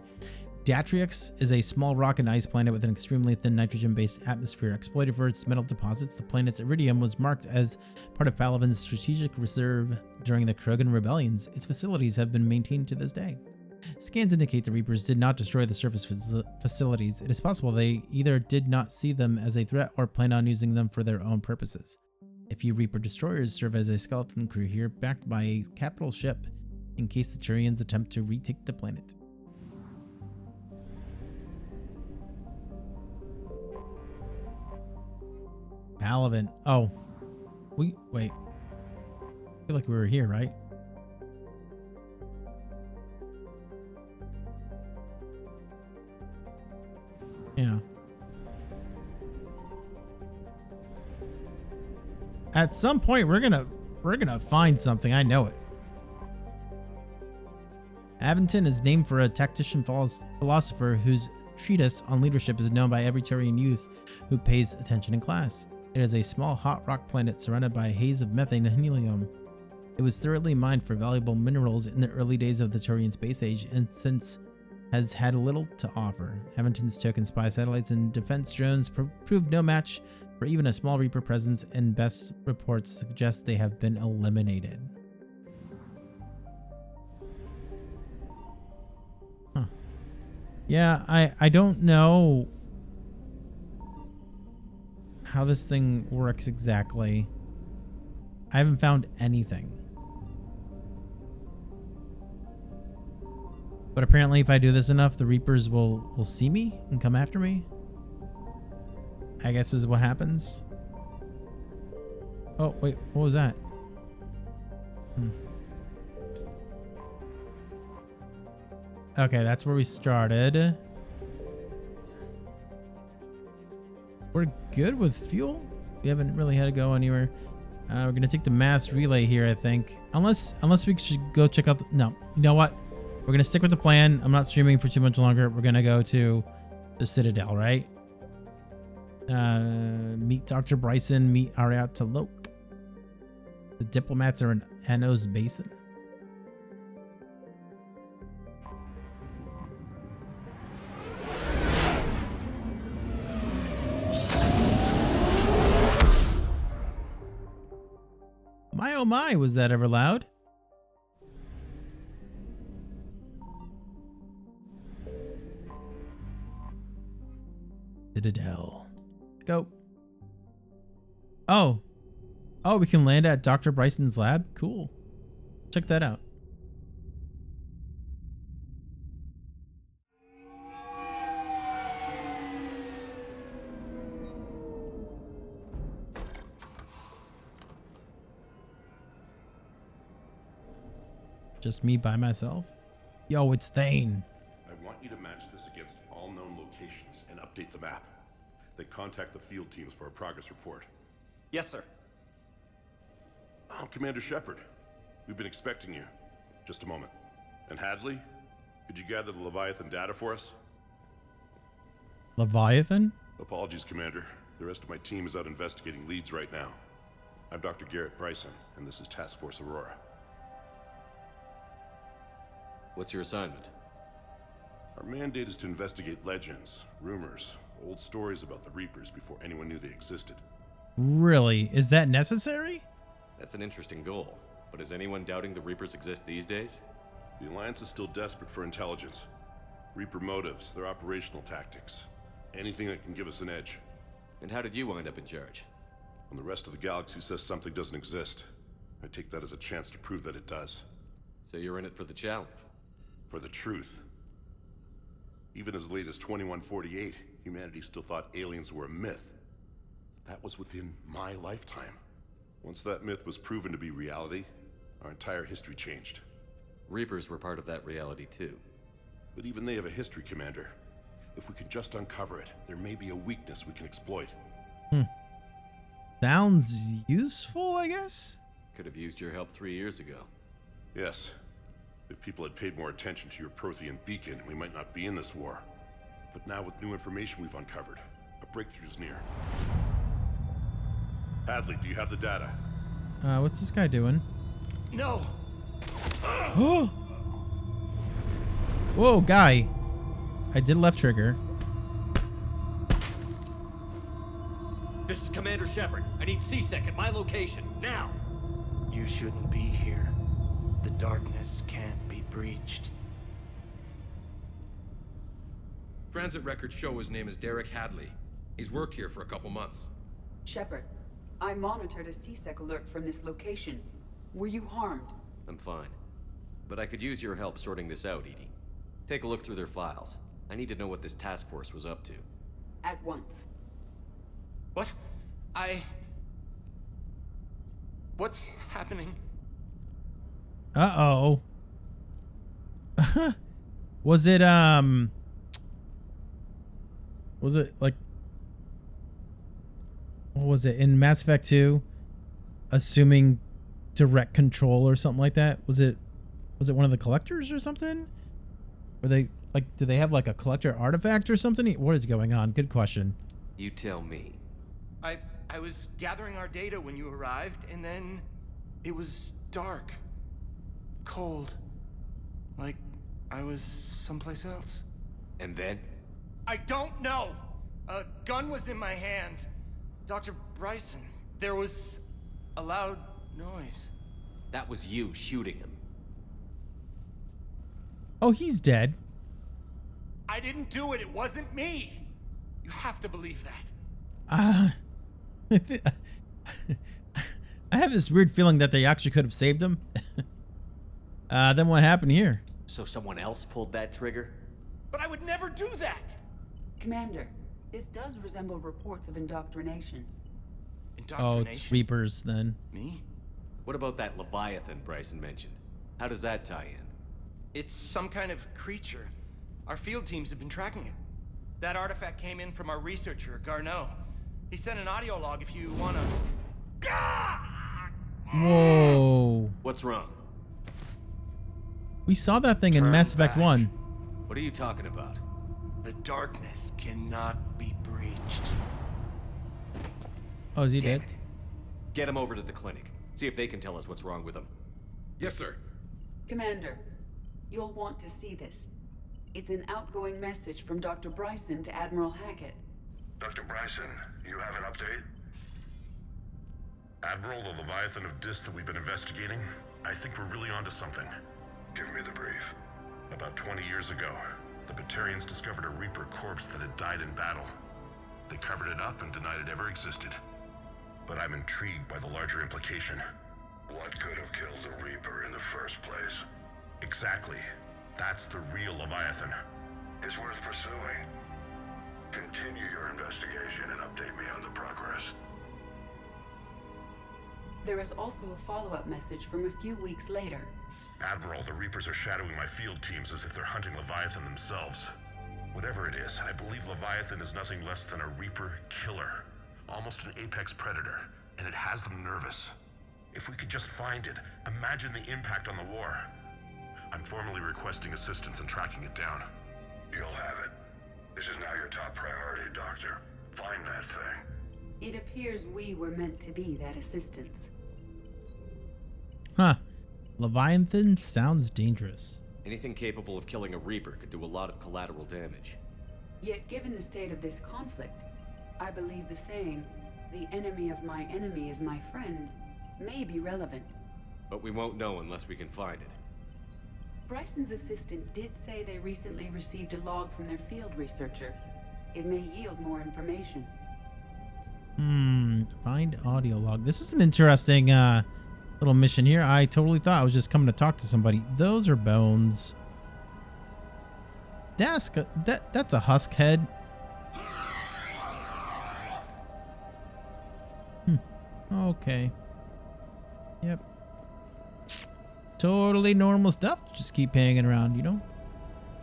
[SPEAKER 1] Datrix is a small rock and ice planet with an extremely thin nitrogen-based atmosphere. Exploited for its metal deposits, the planet's iridium was marked as part of Palavin's strategic reserve during the Krogan rebellions. Its facilities have been maintained to this day. Scans indicate the Reapers did not destroy the surface facilities. It is possible they either did not see them as a threat or plan on using them for their own purposes. A few Reaper destroyers serve as a skeleton crew here, backed by a capital ship, in case the Turians attempt to retake the planet. Palavin. Oh. Wait. I feel like we were here, right? Yeah. At some point, we're gonna We're gonna find something, I know it. Aventon is named for a tactician philosopher whose treatise on leadership is known by every Turian youth who pays attention in class. It is a small hot rock planet surrounded by a haze of methane and helium. It was thoroughly mined for valuable minerals in the early days of the Turian space age and since has had little to offer. Aventon's token spy satellites and defense drones proved no match for even a small Reaper presence, and best reports suggest they have been eliminated. Huh. Yeah, I don't know how this thing works exactly. I haven't found anything. But apparently if I do this enough, the Reapers will see me and come after me. I guess is what happens. Oh, wait, what was that? Okay, that's where we started. We're good with fuel. We haven't really had to go anywhere. We're gonna take the mass relay here, I think. Unless we should go check out the, no, you know what? We're gonna stick with the plan. I'm not streaming for too much longer. We're gonna go to the Citadel, right? Meet Dr. Bryson, meet Ariat Talok. The diplomats are in Anos Basin. My oh my, was that ever loud? Citadel. Let's go. Oh. Oh, we can land at Dr. Bryson's lab? Cool. Check that out. Just me by myself? Yo, it's Thane.
[SPEAKER 12] I want you to match this against all known locations and update the map. Then contact the field teams for a progress report.
[SPEAKER 8] Yes, sir.
[SPEAKER 12] Oh, Commander Shepard. We've been expecting you. Just a moment. And Hadley? Could you gather the Leviathan data for us?
[SPEAKER 1] Leviathan?
[SPEAKER 12] Apologies, Commander. The rest of my team is out investigating leads right now. I'm Dr. Garrett Bryson, and this is Task Force Aurora.
[SPEAKER 4] What's your assignment?
[SPEAKER 12] Our mandate is to investigate legends, rumors, old stories about the Reapers before anyone knew they existed.
[SPEAKER 1] Really? Is that necessary?
[SPEAKER 4] That's an interesting goal, but is anyone doubting the Reapers exist these days?
[SPEAKER 12] The Alliance is still desperate for intelligence. Reaper motives, their operational tactics. Anything that can give us an edge.
[SPEAKER 4] And how did you wind up in charge?
[SPEAKER 12] When the rest of the galaxy says something doesn't exist, I take that as a chance to prove that it does.
[SPEAKER 4] So you're in it for the challenge?
[SPEAKER 12] For the truth. Even as late as 2148, humanity still thought aliens were a myth. That was within my lifetime. Once that myth was proven to be reality, our entire history changed.
[SPEAKER 4] Reapers were part of that reality too.
[SPEAKER 12] But even they have a history, Commander. If we can just uncover it, there may be a weakness we can exploit.
[SPEAKER 1] Sounds useful, I guess?
[SPEAKER 4] Could have used your help 3 years ago.
[SPEAKER 12] Yes. If people had paid more attention to your Prothean beacon, we might not be in this war. But now with new information we've uncovered, a breakthrough's near. Hadley, do you have the data?
[SPEAKER 1] What's this guy doing?
[SPEAKER 8] No!
[SPEAKER 1] Oh! Whoa, guy. I did left trigger.
[SPEAKER 4] This is Commander Shepard. I need C-Sec at my location, now!
[SPEAKER 13] You shouldn't be here. The darkness can't be breached.
[SPEAKER 14] Transit records show his name is Derek Hadley. He's worked here for a couple months.
[SPEAKER 5] Shepard, I monitored a C-Sec alert from this location. Were you harmed?
[SPEAKER 4] I'm fine. But I could use your help sorting this out, Edie. Take a look through their files. I need to know what this task force was up to.
[SPEAKER 5] At once.
[SPEAKER 8] What? What's happening?
[SPEAKER 1] Uh-oh. Was it like, what was it in Mass Effect 2? Assuming direct control or something like that? Was it one of the collectors or something? Were they like, do they have like a collector artifact or something? What is going on? Good question.
[SPEAKER 4] You tell me.
[SPEAKER 13] I was gathering our data when you arrived, and then it was dark. Cold. Like I was someplace else.
[SPEAKER 4] And then?
[SPEAKER 13] I don't know! A gun was in my hand. Dr. Bryson, there was a loud noise.
[SPEAKER 4] That was you shooting him.
[SPEAKER 1] Oh, he's dead.
[SPEAKER 13] I didn't do it. It wasn't me. You have to believe that.
[SPEAKER 1] I have this weird feeling that they actually could have saved him. Then what happened here?
[SPEAKER 4] So someone else pulled that trigger?
[SPEAKER 13] But I would never do that!
[SPEAKER 5] Commander, this does resemble reports of indoctrination.
[SPEAKER 1] Oh, it's Reapers then.
[SPEAKER 13] Me?
[SPEAKER 4] What about that Leviathan Bryson mentioned? How does that tie in?
[SPEAKER 13] It's some kind of creature. Our field teams have been tracking it. That artifact came in from our researcher, Garneau. He sent an audio log if you wanna...
[SPEAKER 1] Whoa.
[SPEAKER 4] What's wrong?
[SPEAKER 1] We saw that thing in Mass Effect 1.
[SPEAKER 4] What are you talking about?
[SPEAKER 13] The darkness cannot be breached.
[SPEAKER 1] Oh, is he
[SPEAKER 4] Damn
[SPEAKER 1] dead?
[SPEAKER 4] it. Get him over to the clinic. See if they can tell us what's wrong with him.
[SPEAKER 14] Yes, sir.
[SPEAKER 5] Commander, you'll want to see this. It's an outgoing message from Dr. Bryson to Admiral Hackett.
[SPEAKER 12] Dr. Bryson, you have an update? Admiral, the Leviathan of Dis that we've been investigating, I think we're really onto something. Give me the brief. About 20 years ago, the Batarians discovered a Reaper corpse that had died in battle. They covered it up and denied it ever existed. But I'm intrigued by the larger implication. What could have killed the Reaper in the first place? Exactly. That's the real Leviathan. It's worth pursuing. Continue your investigation and update me on the progress.
[SPEAKER 5] There is also a follow-up message from a few weeks later.
[SPEAKER 12] Admiral, the Reapers are shadowing my field teams as if they're hunting Leviathan themselves. Whatever it is, I believe Leviathan is nothing less than a Reaper killer. Almost an apex predator, and it has them nervous. If we could just find it, imagine the impact on the war. I'm formally requesting assistance in tracking it down. You'll have it. This is now your top priority, Doctor. Find that thing.
[SPEAKER 5] It appears we were meant to be that assistance.
[SPEAKER 1] Huh. Leviathan sounds dangerous.
[SPEAKER 4] Anything capable of killing a Reaper could do a lot of collateral damage.
[SPEAKER 5] Yet given the state of this conflict, I believe the saying, "The enemy of my enemy is my friend," may be relevant.
[SPEAKER 4] But we won't know unless we can find it.
[SPEAKER 5] Bryson's assistant did say they recently received a log from their field researcher. It may yield more information.
[SPEAKER 1] Find audio log. This is an interesting little mission here. I totally thought I was just coming to talk to somebody. Those are bones. That's a husk head. Okay. Yep. Totally normal stuff. Just keep hanging around, you know?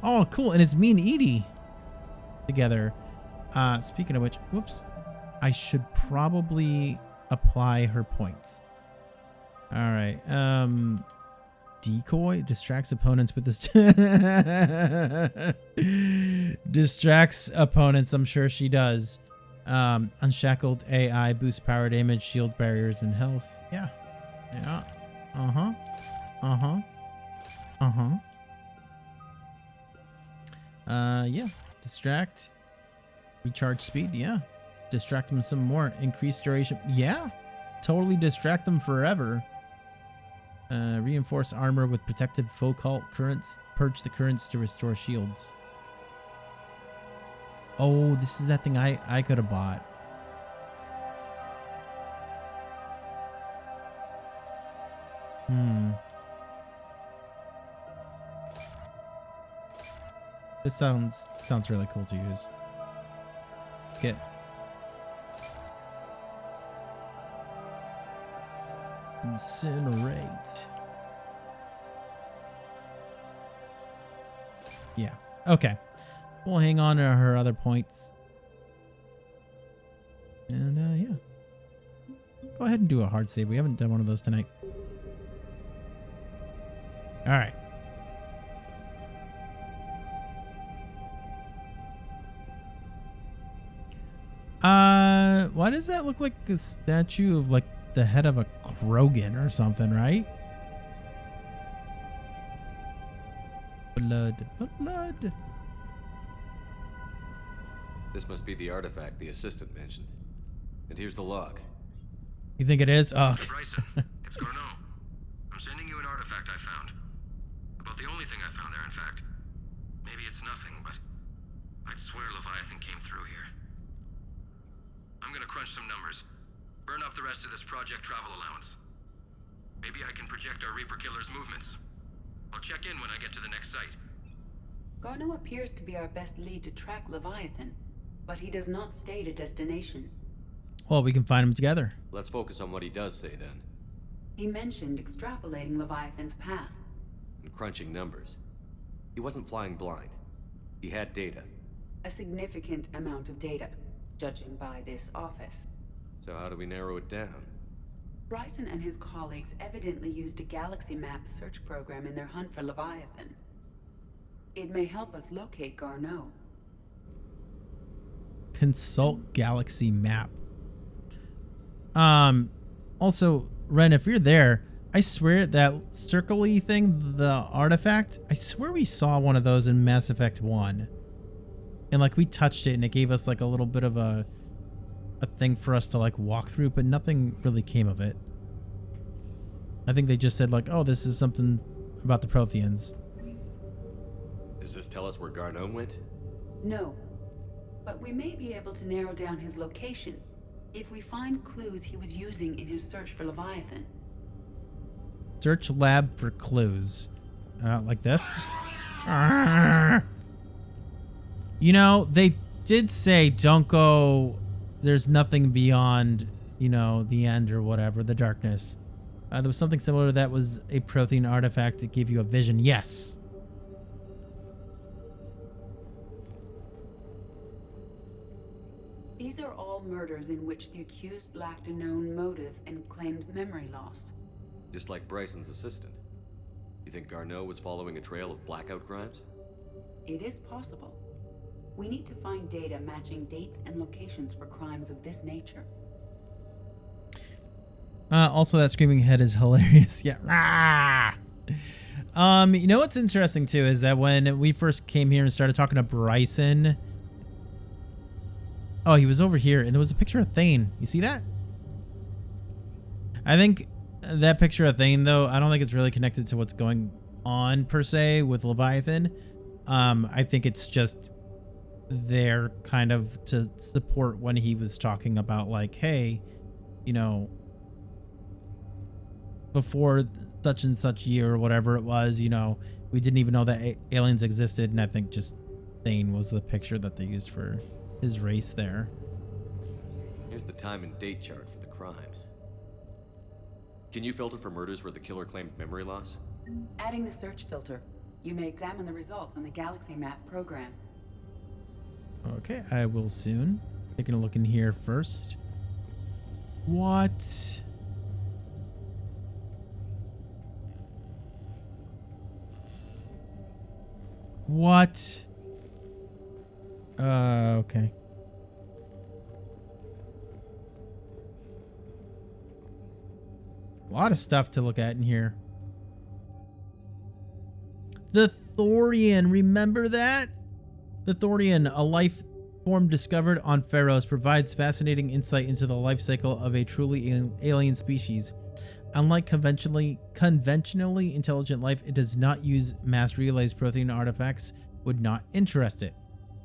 [SPEAKER 1] Oh, cool. And it's me and Edie together. Speaking of which, whoops. I should probably apply her points. All right. Decoy distracts opponents with this. Distracts opponents. I'm sure she does. Unshackled AI boosts power damage, shield barriers, and health. Yeah. Yeah. Yeah. Distract. Recharge speed. Yeah. Distract them some more. Increase duration. Yeah. Totally distract them forever. Reinforce armor with protective focal currents. Purge the currents to restore shields. Oh, this is that thing I could have bought. This sounds really cool to use. Get. Incinerate. Yeah. Okay. We'll hang on to her other points. And yeah. Go ahead and do a hard save. We haven't done one of those tonight. All right. Why does that look like a statue of like the head of a Krogan or something, right? Blood. Blood.
[SPEAKER 4] This must be the artifact the assistant mentioned. And here's the log.
[SPEAKER 1] You think it is? Oh.
[SPEAKER 14] Bryson, it's Garneau. I'm sending you an artifact I found. About the only thing I found there, in fact. Maybe it's nothing, but I'd swear Leviathan came through here. I'm gonna crunch some numbers. Burn up the rest of this project travel allowance. Maybe I can project our Reaper Killer's movements. I'll check in when I get to the next site.
[SPEAKER 5] Garneau appears to be our best lead to track Leviathan, but he does not state a destination.
[SPEAKER 1] Well, we can find them together.
[SPEAKER 4] Let's focus on what he does say then.
[SPEAKER 5] He mentioned extrapolating Leviathan's path.
[SPEAKER 4] And crunching numbers. He wasn't flying blind. He had data.
[SPEAKER 5] A significant amount of data, judging by this office.
[SPEAKER 4] So how do we narrow it down?
[SPEAKER 5] Bryson and his colleagues evidently used a galaxy map search program in their hunt for Leviathan. It may help us locate Garneau.
[SPEAKER 1] Consult galaxy map. Also, Ren, if you're there, I swear that circle-y thing, the artifact, I swear we saw one of those in Mass Effect 1. And like we touched it and it gave us like a little bit of a thing for us to like walk through, but nothing really came of it. I think they just said like, oh, this is something about the Protheans.
[SPEAKER 4] Does this tell us where Garneau went?
[SPEAKER 5] No, but we may be able to narrow down his location if we find clues he was using in his search for Leviathan.
[SPEAKER 1] Search lab for clues. Like this. You know, they did say don't go, there's nothing beyond, you know, the end or whatever, the darkness. There was something similar that was a Prothean artifact to give you a vision. Yes.
[SPEAKER 5] These are all murders in which the accused lacked a known motive and claimed memory loss.
[SPEAKER 4] Just like Bryson's assistant. You think Garneau was following a trail of blackout crimes?
[SPEAKER 5] It is possible. We need to find data matching dates and locations for crimes of this nature.
[SPEAKER 1] Also, that screaming head is hilarious. Yeah. Rah! You know what's interesting too is that when we first came here and started talking to Bryson, oh, he was over here, and there was a picture of Thane. You see that? I think that picture of Thane, though, I don't think it's really connected to what's going on per se with Leviathan. I think it's just there kind of to support when he was talking about like, hey, you know, before such and such year or whatever it was, you know, we didn't even know that aliens existed, and I think just Thane was the picture that they used for his race there.
[SPEAKER 4] Here's the time and date chart for the crimes. Can you filter for murders where the killer claimed memory loss?
[SPEAKER 5] Adding the search filter, you may examine the results on the Galaxy Map program.
[SPEAKER 1] Okay, I will soon. Taking a look in here first. What? What? Okay. A lot of stuff to look at in here. The Thorian, remember that? The Thorian, a life form discovered on Pharaohs, provides fascinating insight into the life cycle of a truly alien species. Unlike conventionally intelligent life, it does not use mass relays. Prothean artifacts would not interest it.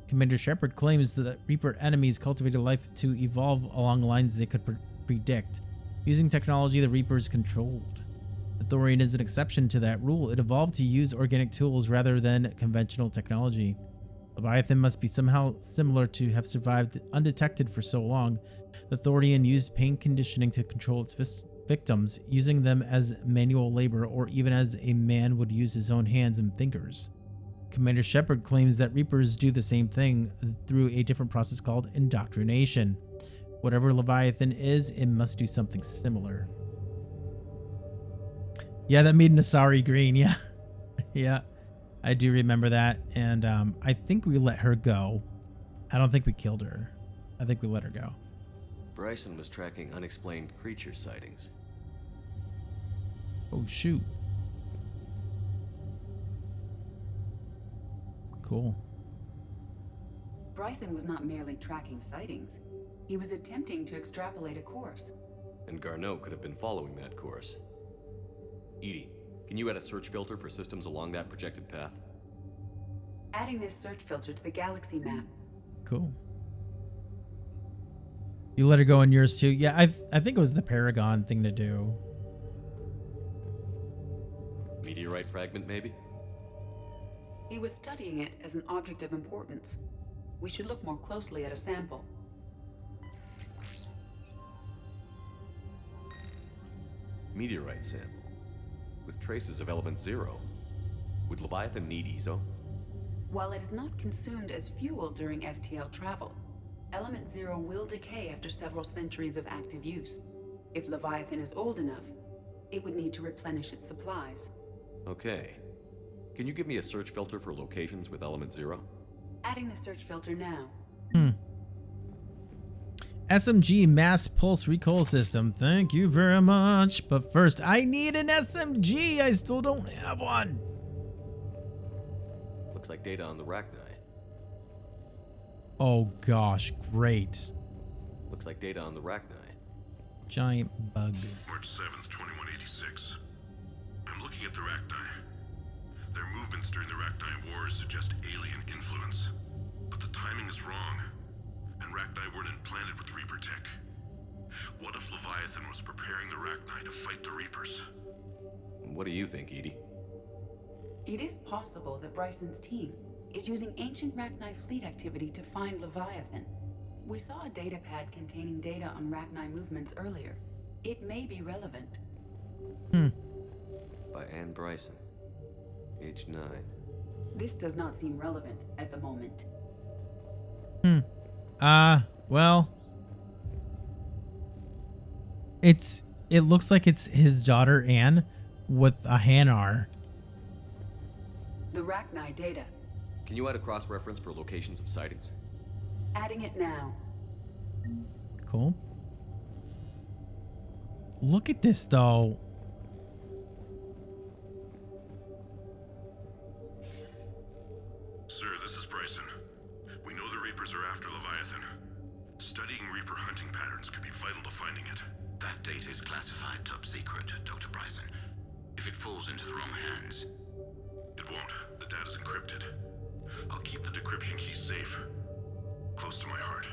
[SPEAKER 1] Commander Shepard claims that Reaper enemies cultivated life to evolve along lines they could predict. Using technology the Reapers controlled. The Thorian is an exception to that rule. It evolved to use organic tools rather than conventional technology. Leviathan must be somehow similar to have survived undetected for so long. The Thorian used pain conditioning to control its victims, using them as manual labor or even as a man would use his own hands and fingers. Commander Shepard claims that Reapers do the same thing through a different process called indoctrination. Whatever Leviathan is, it must do something similar. Yeah, that made Nasari green, yeah. Yeah, I do remember that. And I think we let her go. I don't think we killed her. I think we let her go.
[SPEAKER 4] Bryson was tracking unexplained creature sightings.
[SPEAKER 1] Oh, shoot. Cool.
[SPEAKER 5] Bryson was not merely tracking sightings. He was attempting to extrapolate a course.
[SPEAKER 4] And Garneau could have been following that course. Edie, can you add a search filter for systems along that projected path?
[SPEAKER 5] Adding this search filter to the galaxy map.
[SPEAKER 1] Cool. You let her go on yours too? Yeah, I think it was the Paragon thing to do.
[SPEAKER 4] Meteorite fragment, maybe?
[SPEAKER 5] He was studying it as an object of importance. We should look more closely at a sample.
[SPEAKER 4] Meteorite sample. With traces of element 0. Would Leviathan need ESO?
[SPEAKER 5] While it is not consumed as fuel during FTL travel, element 0 will decay after several centuries of active use. If Leviathan is old enough, it would need to replenish its supplies.
[SPEAKER 4] Okay. Can you give me a search filter for locations with element 0?
[SPEAKER 5] Adding the search filter now.
[SPEAKER 1] SMG mass pulse recoil system. Thank you very much. But first, I need an SMG. I still don't have one.
[SPEAKER 4] Looks like data on the Rachni.
[SPEAKER 1] Oh gosh, great.
[SPEAKER 4] Looks like data on the Rachni.
[SPEAKER 1] Giant bugs.
[SPEAKER 12] March 7th, 2186. I'm looking at the Rachni. Their movements during the Rachni Wars suggest alien influence. But the timing is wrong. And Rachni weren't implanted with Reaper tech. What if Leviathan was preparing the Rachni to fight the Reapers?
[SPEAKER 4] What do you think, Edie?
[SPEAKER 5] It is possible that Bryson's team is using ancient Rachni fleet activity to find Leviathan. We saw a data pad containing data on Rachni movements earlier. It may be relevant.
[SPEAKER 4] By Anne Bryson. Age 9.
[SPEAKER 5] This does not seem relevant at the moment.
[SPEAKER 1] Well, it looks like it's his daughter Anne with a Hanar.
[SPEAKER 5] The Rachni data.
[SPEAKER 4] Can you add a cross-reference for locations of sightings?
[SPEAKER 5] Adding it now.
[SPEAKER 1] Cool. Look at this though.
[SPEAKER 12] Sir, this is Bryson. We know the Reapers are after Leviathan. Studying Reaper hunting patterns could be vital to finding it.
[SPEAKER 11] That data is classified top secret, Dr. Bryson. If it falls into the wrong hands...
[SPEAKER 12] It won't. The data's encrypted. I'll keep the decryption key safe. Close to my heart.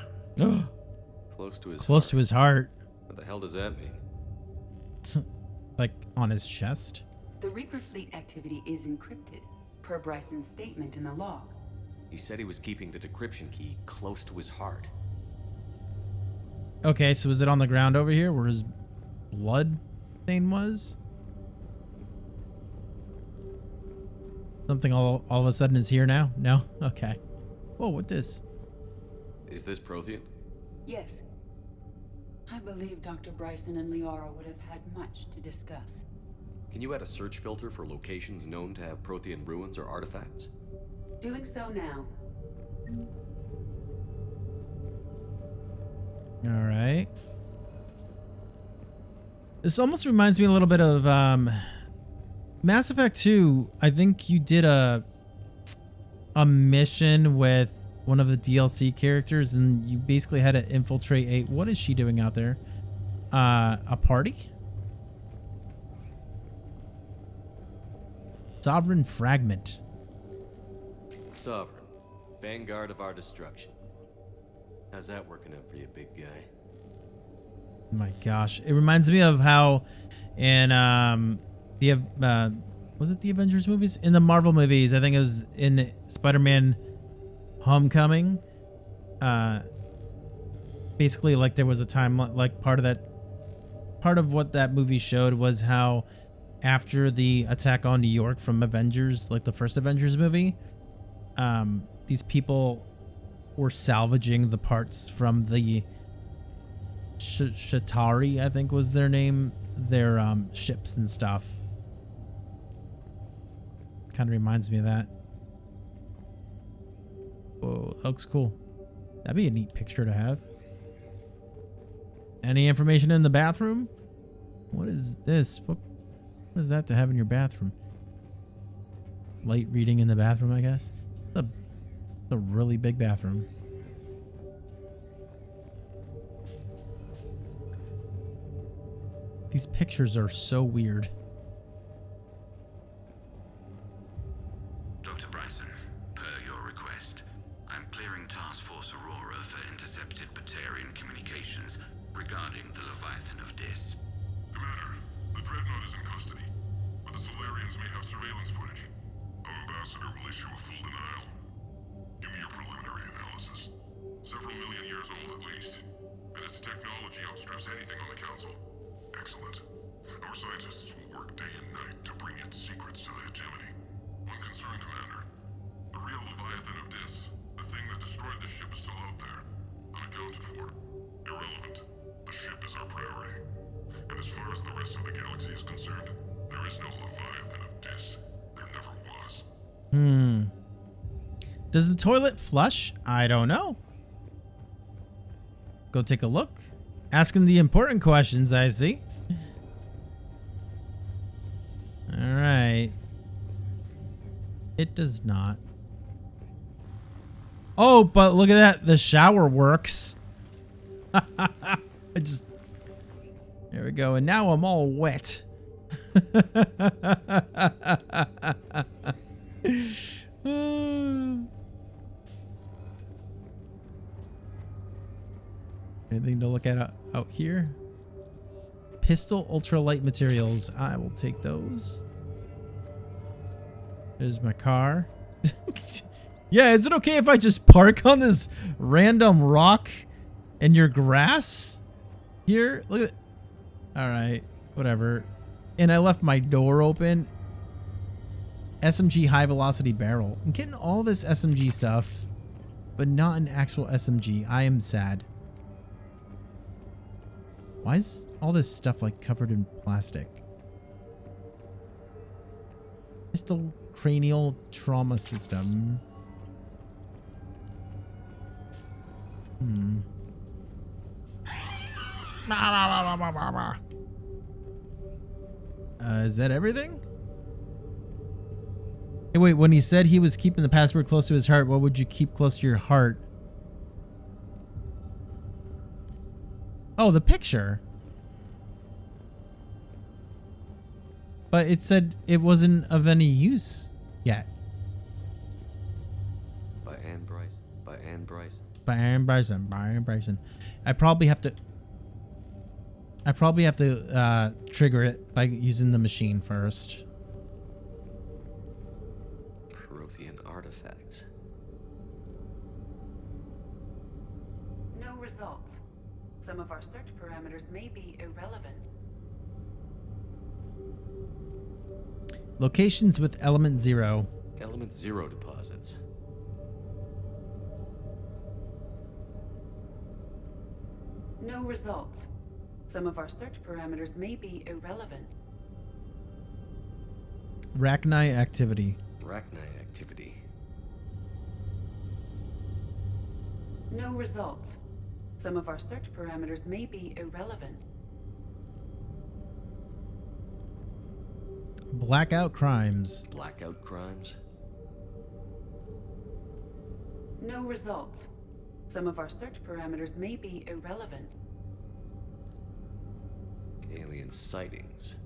[SPEAKER 4] Close to his
[SPEAKER 1] Close
[SPEAKER 4] heart.
[SPEAKER 1] to his heart.
[SPEAKER 4] What the hell does that mean?
[SPEAKER 1] Like on his chest?
[SPEAKER 5] The Reaper fleet activity is encrypted, per Bryson's statement in the log.
[SPEAKER 4] He said he was keeping the decryption key close to his heart.
[SPEAKER 1] Okay, so is it on the ground over here where his blood stain was? Something all of a sudden is here now? No? Okay. Whoa, what this?
[SPEAKER 4] Is this Prothean?
[SPEAKER 5] Yes. I believe Dr. Bryson and Liara would have had much to discuss.
[SPEAKER 4] Can you add a search filter for locations known to have Prothean ruins or artifacts?
[SPEAKER 5] Doing so now.
[SPEAKER 1] All right. This almost reminds me a little bit of Mass Effect 2. I think you did a mission with one of the DLC characters, and you basically had to infiltrate a... What is she doing out there? A party? Sovereign Fragment.
[SPEAKER 4] Sovereign. Vanguard of our destruction. How's that working out for you, big guy?
[SPEAKER 1] My gosh. It reminds me of how in was it the Avengers movies? In the Marvel movies, I think it was in Spider-Man Homecoming. Basically, like there was a time, like part of what that movie showed was how after the attack on New York from Avengers, like the first Avengers movie, these people were salvaging the parts from the Shatari, I think was their name, their ships and stuff. kind of reminds me of that. Whoa, that looks cool. That'd be a neat picture to have. Any information in the bathroom? What is this? What is that to have in your bathroom? Light reading in the bathroom, I guess. It's a really big bathroom. These pictures are so weird.
[SPEAKER 11] Dr. Bryson, per your request, I'm clearing Task Force Aurora for intercepted Batarian communications regarding the Leviathan of Dis.
[SPEAKER 15] Commander, the Dreadnought is in custody, but the Solarians may have surveillance footage. Our ambassador will issue a full denial. Give me your preliminary analysis. Several million years old at least, and its technology outstrips anything on the Council. Excellent. Our scientists will work day and night to bring its secrets to the hegemony. One concern, Commander. The real Leviathan of Dis, the thing that destroyed the ship, is still out there. Unaccounted for. Irrelevant. The ship is our priority. And as far as the rest of the galaxy is concerned, there is no Leviathan of Dis. There never was.
[SPEAKER 1] Does the toilet flush? I don't know. Go take a look. Asking the important questions, I see. All right. It does not. Oh, but look at that. The shower works. There we go. And now I'm all wet. Anything to look at out here? Pistol ultralight materials. I will take those. There's my car. Yeah, is it okay if I just park on this random rock in your grass? Here, look at it. All right, whatever. And I left my door open. SMG high velocity barrel. I'm getting all this SMG stuff, but not an actual SMG. I am sad. Why is all this stuff like covered in plastic? Pistol cranial trauma system. Is that everything? Hey, wait, when he said he was keeping the password close to his heart, what would you keep close to your heart? Oh, the picture. But it said it wasn't of any use yet.
[SPEAKER 4] By Anne Bryson. By Anne Bryson.
[SPEAKER 1] By Anne Bryson. By Anne Bryson. I probably have to trigger it by using the machine first.
[SPEAKER 4] Prothean artifacts.
[SPEAKER 5] No results. Some of our search parameters may be irrelevant.
[SPEAKER 1] Locations with element 0.
[SPEAKER 4] Element 0 deposits.
[SPEAKER 5] No results. Some of our search parameters may be irrelevant.
[SPEAKER 1] Rachni activity.
[SPEAKER 4] Rachni activity.
[SPEAKER 5] No results. Some of our search parameters may be irrelevant.
[SPEAKER 1] Blackout crimes.
[SPEAKER 4] Blackout crimes.
[SPEAKER 5] No results. Some of our search parameters may be irrelevant.
[SPEAKER 4] Alien sightings.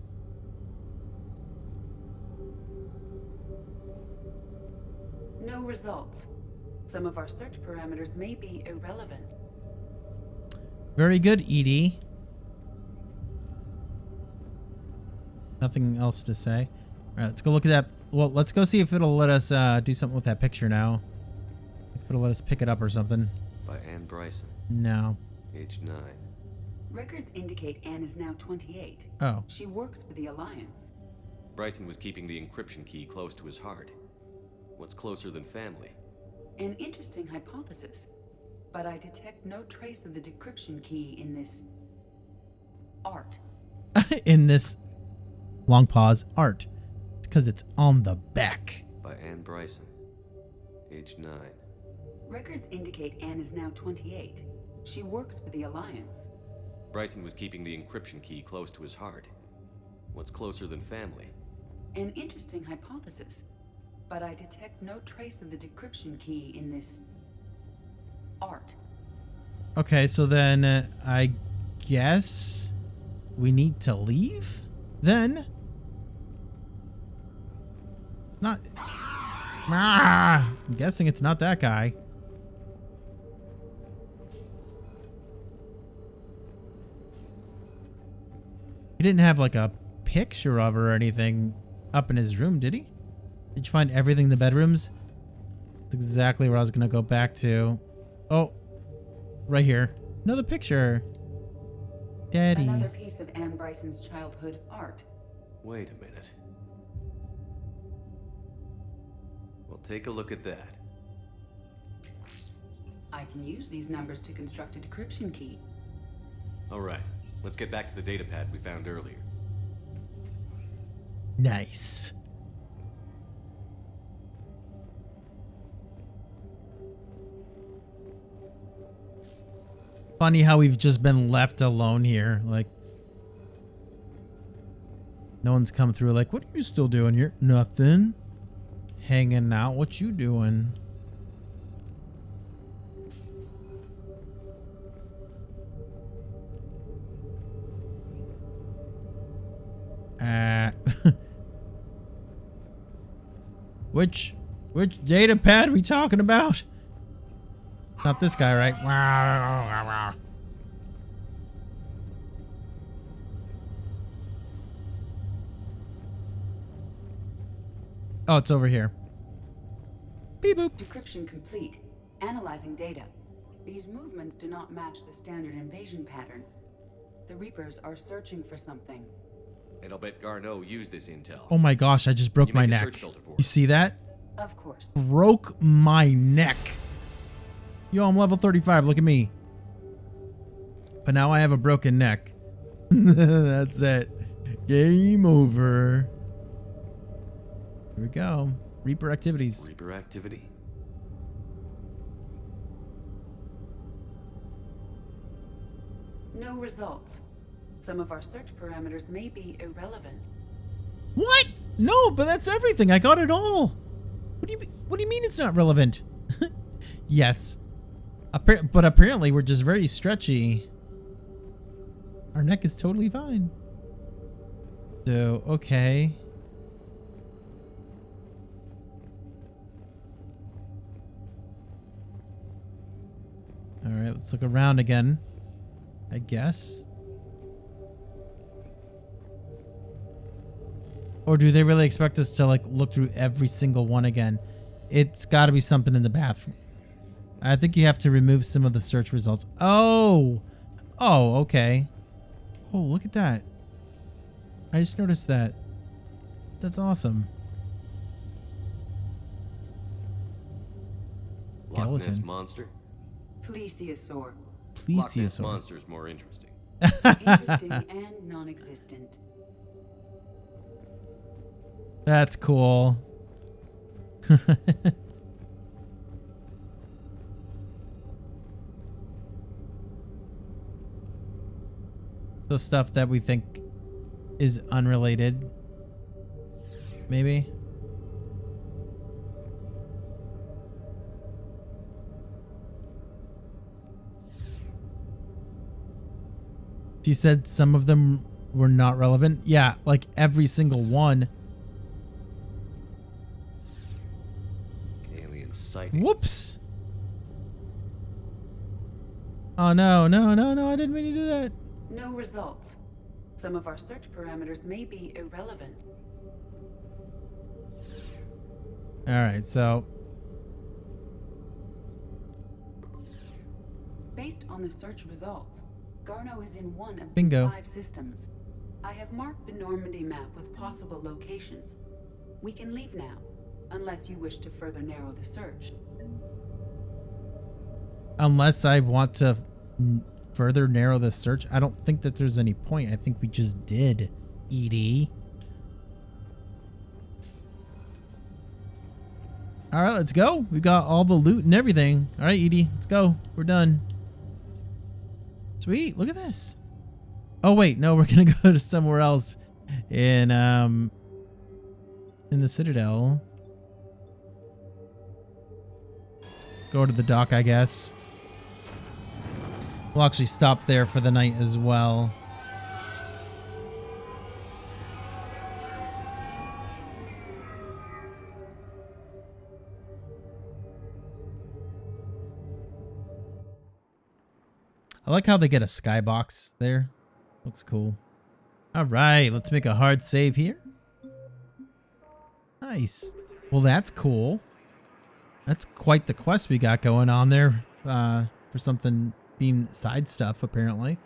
[SPEAKER 5] No results. Some of our search parameters may be irrelevant.
[SPEAKER 1] Very good, Edie. Nothing else to say. All right, let's go look at that. Well, let's go see if it'll let us do something with that picture now. If it'll let us pick it up or something.
[SPEAKER 4] By Anne Bryson.
[SPEAKER 1] No.
[SPEAKER 4] Age 9.
[SPEAKER 5] Records indicate Anne is now 28.
[SPEAKER 1] Oh.
[SPEAKER 5] She works for the Alliance.
[SPEAKER 4] Bryson was keeping the encryption key close to his heart. What's closer than family?
[SPEAKER 5] An interesting hypothesis. But I detect no trace of the decryption key in this art.
[SPEAKER 1] In this long pause art. because it's on the back.
[SPEAKER 4] By Anne Bryson, age 9.
[SPEAKER 5] Records indicate Anne is now 28. She works for the Alliance.
[SPEAKER 4] Bryson was keeping the encryption key close to his heart. What's closer than family?
[SPEAKER 5] An interesting hypothesis, but I detect no trace of the decryption key in this art.
[SPEAKER 1] Okay, so then I guess we need to leave then? Not... I'm guessing it's not that guy. He didn't have like a picture of her or anything up in his room, did he? Did you find everything in the bedrooms? That's exactly where I was gonna go back to. Oh, right here. Another picture. Daddy.
[SPEAKER 5] Another piece of Anne Bryson's childhood art.
[SPEAKER 4] Wait a minute. Well, take a look at that.
[SPEAKER 5] I can use these numbers to construct a decryption key.
[SPEAKER 4] All right, let's get back to the data pad we found earlier.
[SPEAKER 1] Nice. Funny how we've just been left alone here. Like, no one's come through. Like, what are you still doing here? Nothing. Hanging out. What you doing? Which data pad we talking about? Not this guy, right? Oh, it's over here. Beep boop.
[SPEAKER 5] Decryption complete. Analyzing data. These movements do not match the standard invasion pattern. The Reapers are searching for something.
[SPEAKER 4] And I'll bet Garneau used this intel.
[SPEAKER 1] Oh my gosh, I just broke my neck. You see that?
[SPEAKER 5] Of course.
[SPEAKER 1] Broke my neck. Yo, I'm level 35. Look at me. But now I have a broken neck. That's it. Game over. Here we go. Reaper activities.
[SPEAKER 4] Reaper activity.
[SPEAKER 5] No results. Some of our search parameters may be irrelevant.
[SPEAKER 1] What? No, but that's everything. I got it all. What do you mean it's not relevant? Yes. But apparently we're just very stretchy. Our neck is totally fine. So, okay. All right, let's look around again, I guess. Or do they really expect us to like look through every single one again? It's got to be something in the bathroom. I think you have to remove some of the search results. Oh, okay. Oh, look at that. I just noticed that. That's awesome.
[SPEAKER 4] Loch Ness
[SPEAKER 1] Skeleton.
[SPEAKER 4] monster?
[SPEAKER 5] Plesiosaur.
[SPEAKER 4] Loch Ness
[SPEAKER 1] Plesiosaur.
[SPEAKER 4] monster is more interesting.
[SPEAKER 5] Interesting and non-existent.
[SPEAKER 1] That's cool. The stuff that we think is unrelated. Maybe. She said some of them were not relevant. Yeah, like every single one.
[SPEAKER 4] Alien sighting.
[SPEAKER 1] Whoops. Oh no, I didn't mean to do that.
[SPEAKER 5] No results. Some of our search parameters may be irrelevant.
[SPEAKER 1] Alright, so
[SPEAKER 5] Based on the search results, Garneau is in one of
[SPEAKER 1] Bingo.
[SPEAKER 5] these 5 systems. I have marked the Normandy map with possible locations. We can leave now, unless you wish to further narrow the search.
[SPEAKER 1] unless I want to further narrow the search, I don't think that there's any point. I think we just did, ED. All right, let's go. We got all the loot and everything. All right, Edie, let's go. We're done. Sweet. Look at this. Oh wait, no, we're gonna go to somewhere else in the Citadel. Go to the dock, I guess. We'll actually stop there for the night as well. I like how they get a skybox there. Looks cool. All right, let's make a hard save here. Nice. Well, that's cool. That's quite the quest we got going on there for something being side stuff, apparently.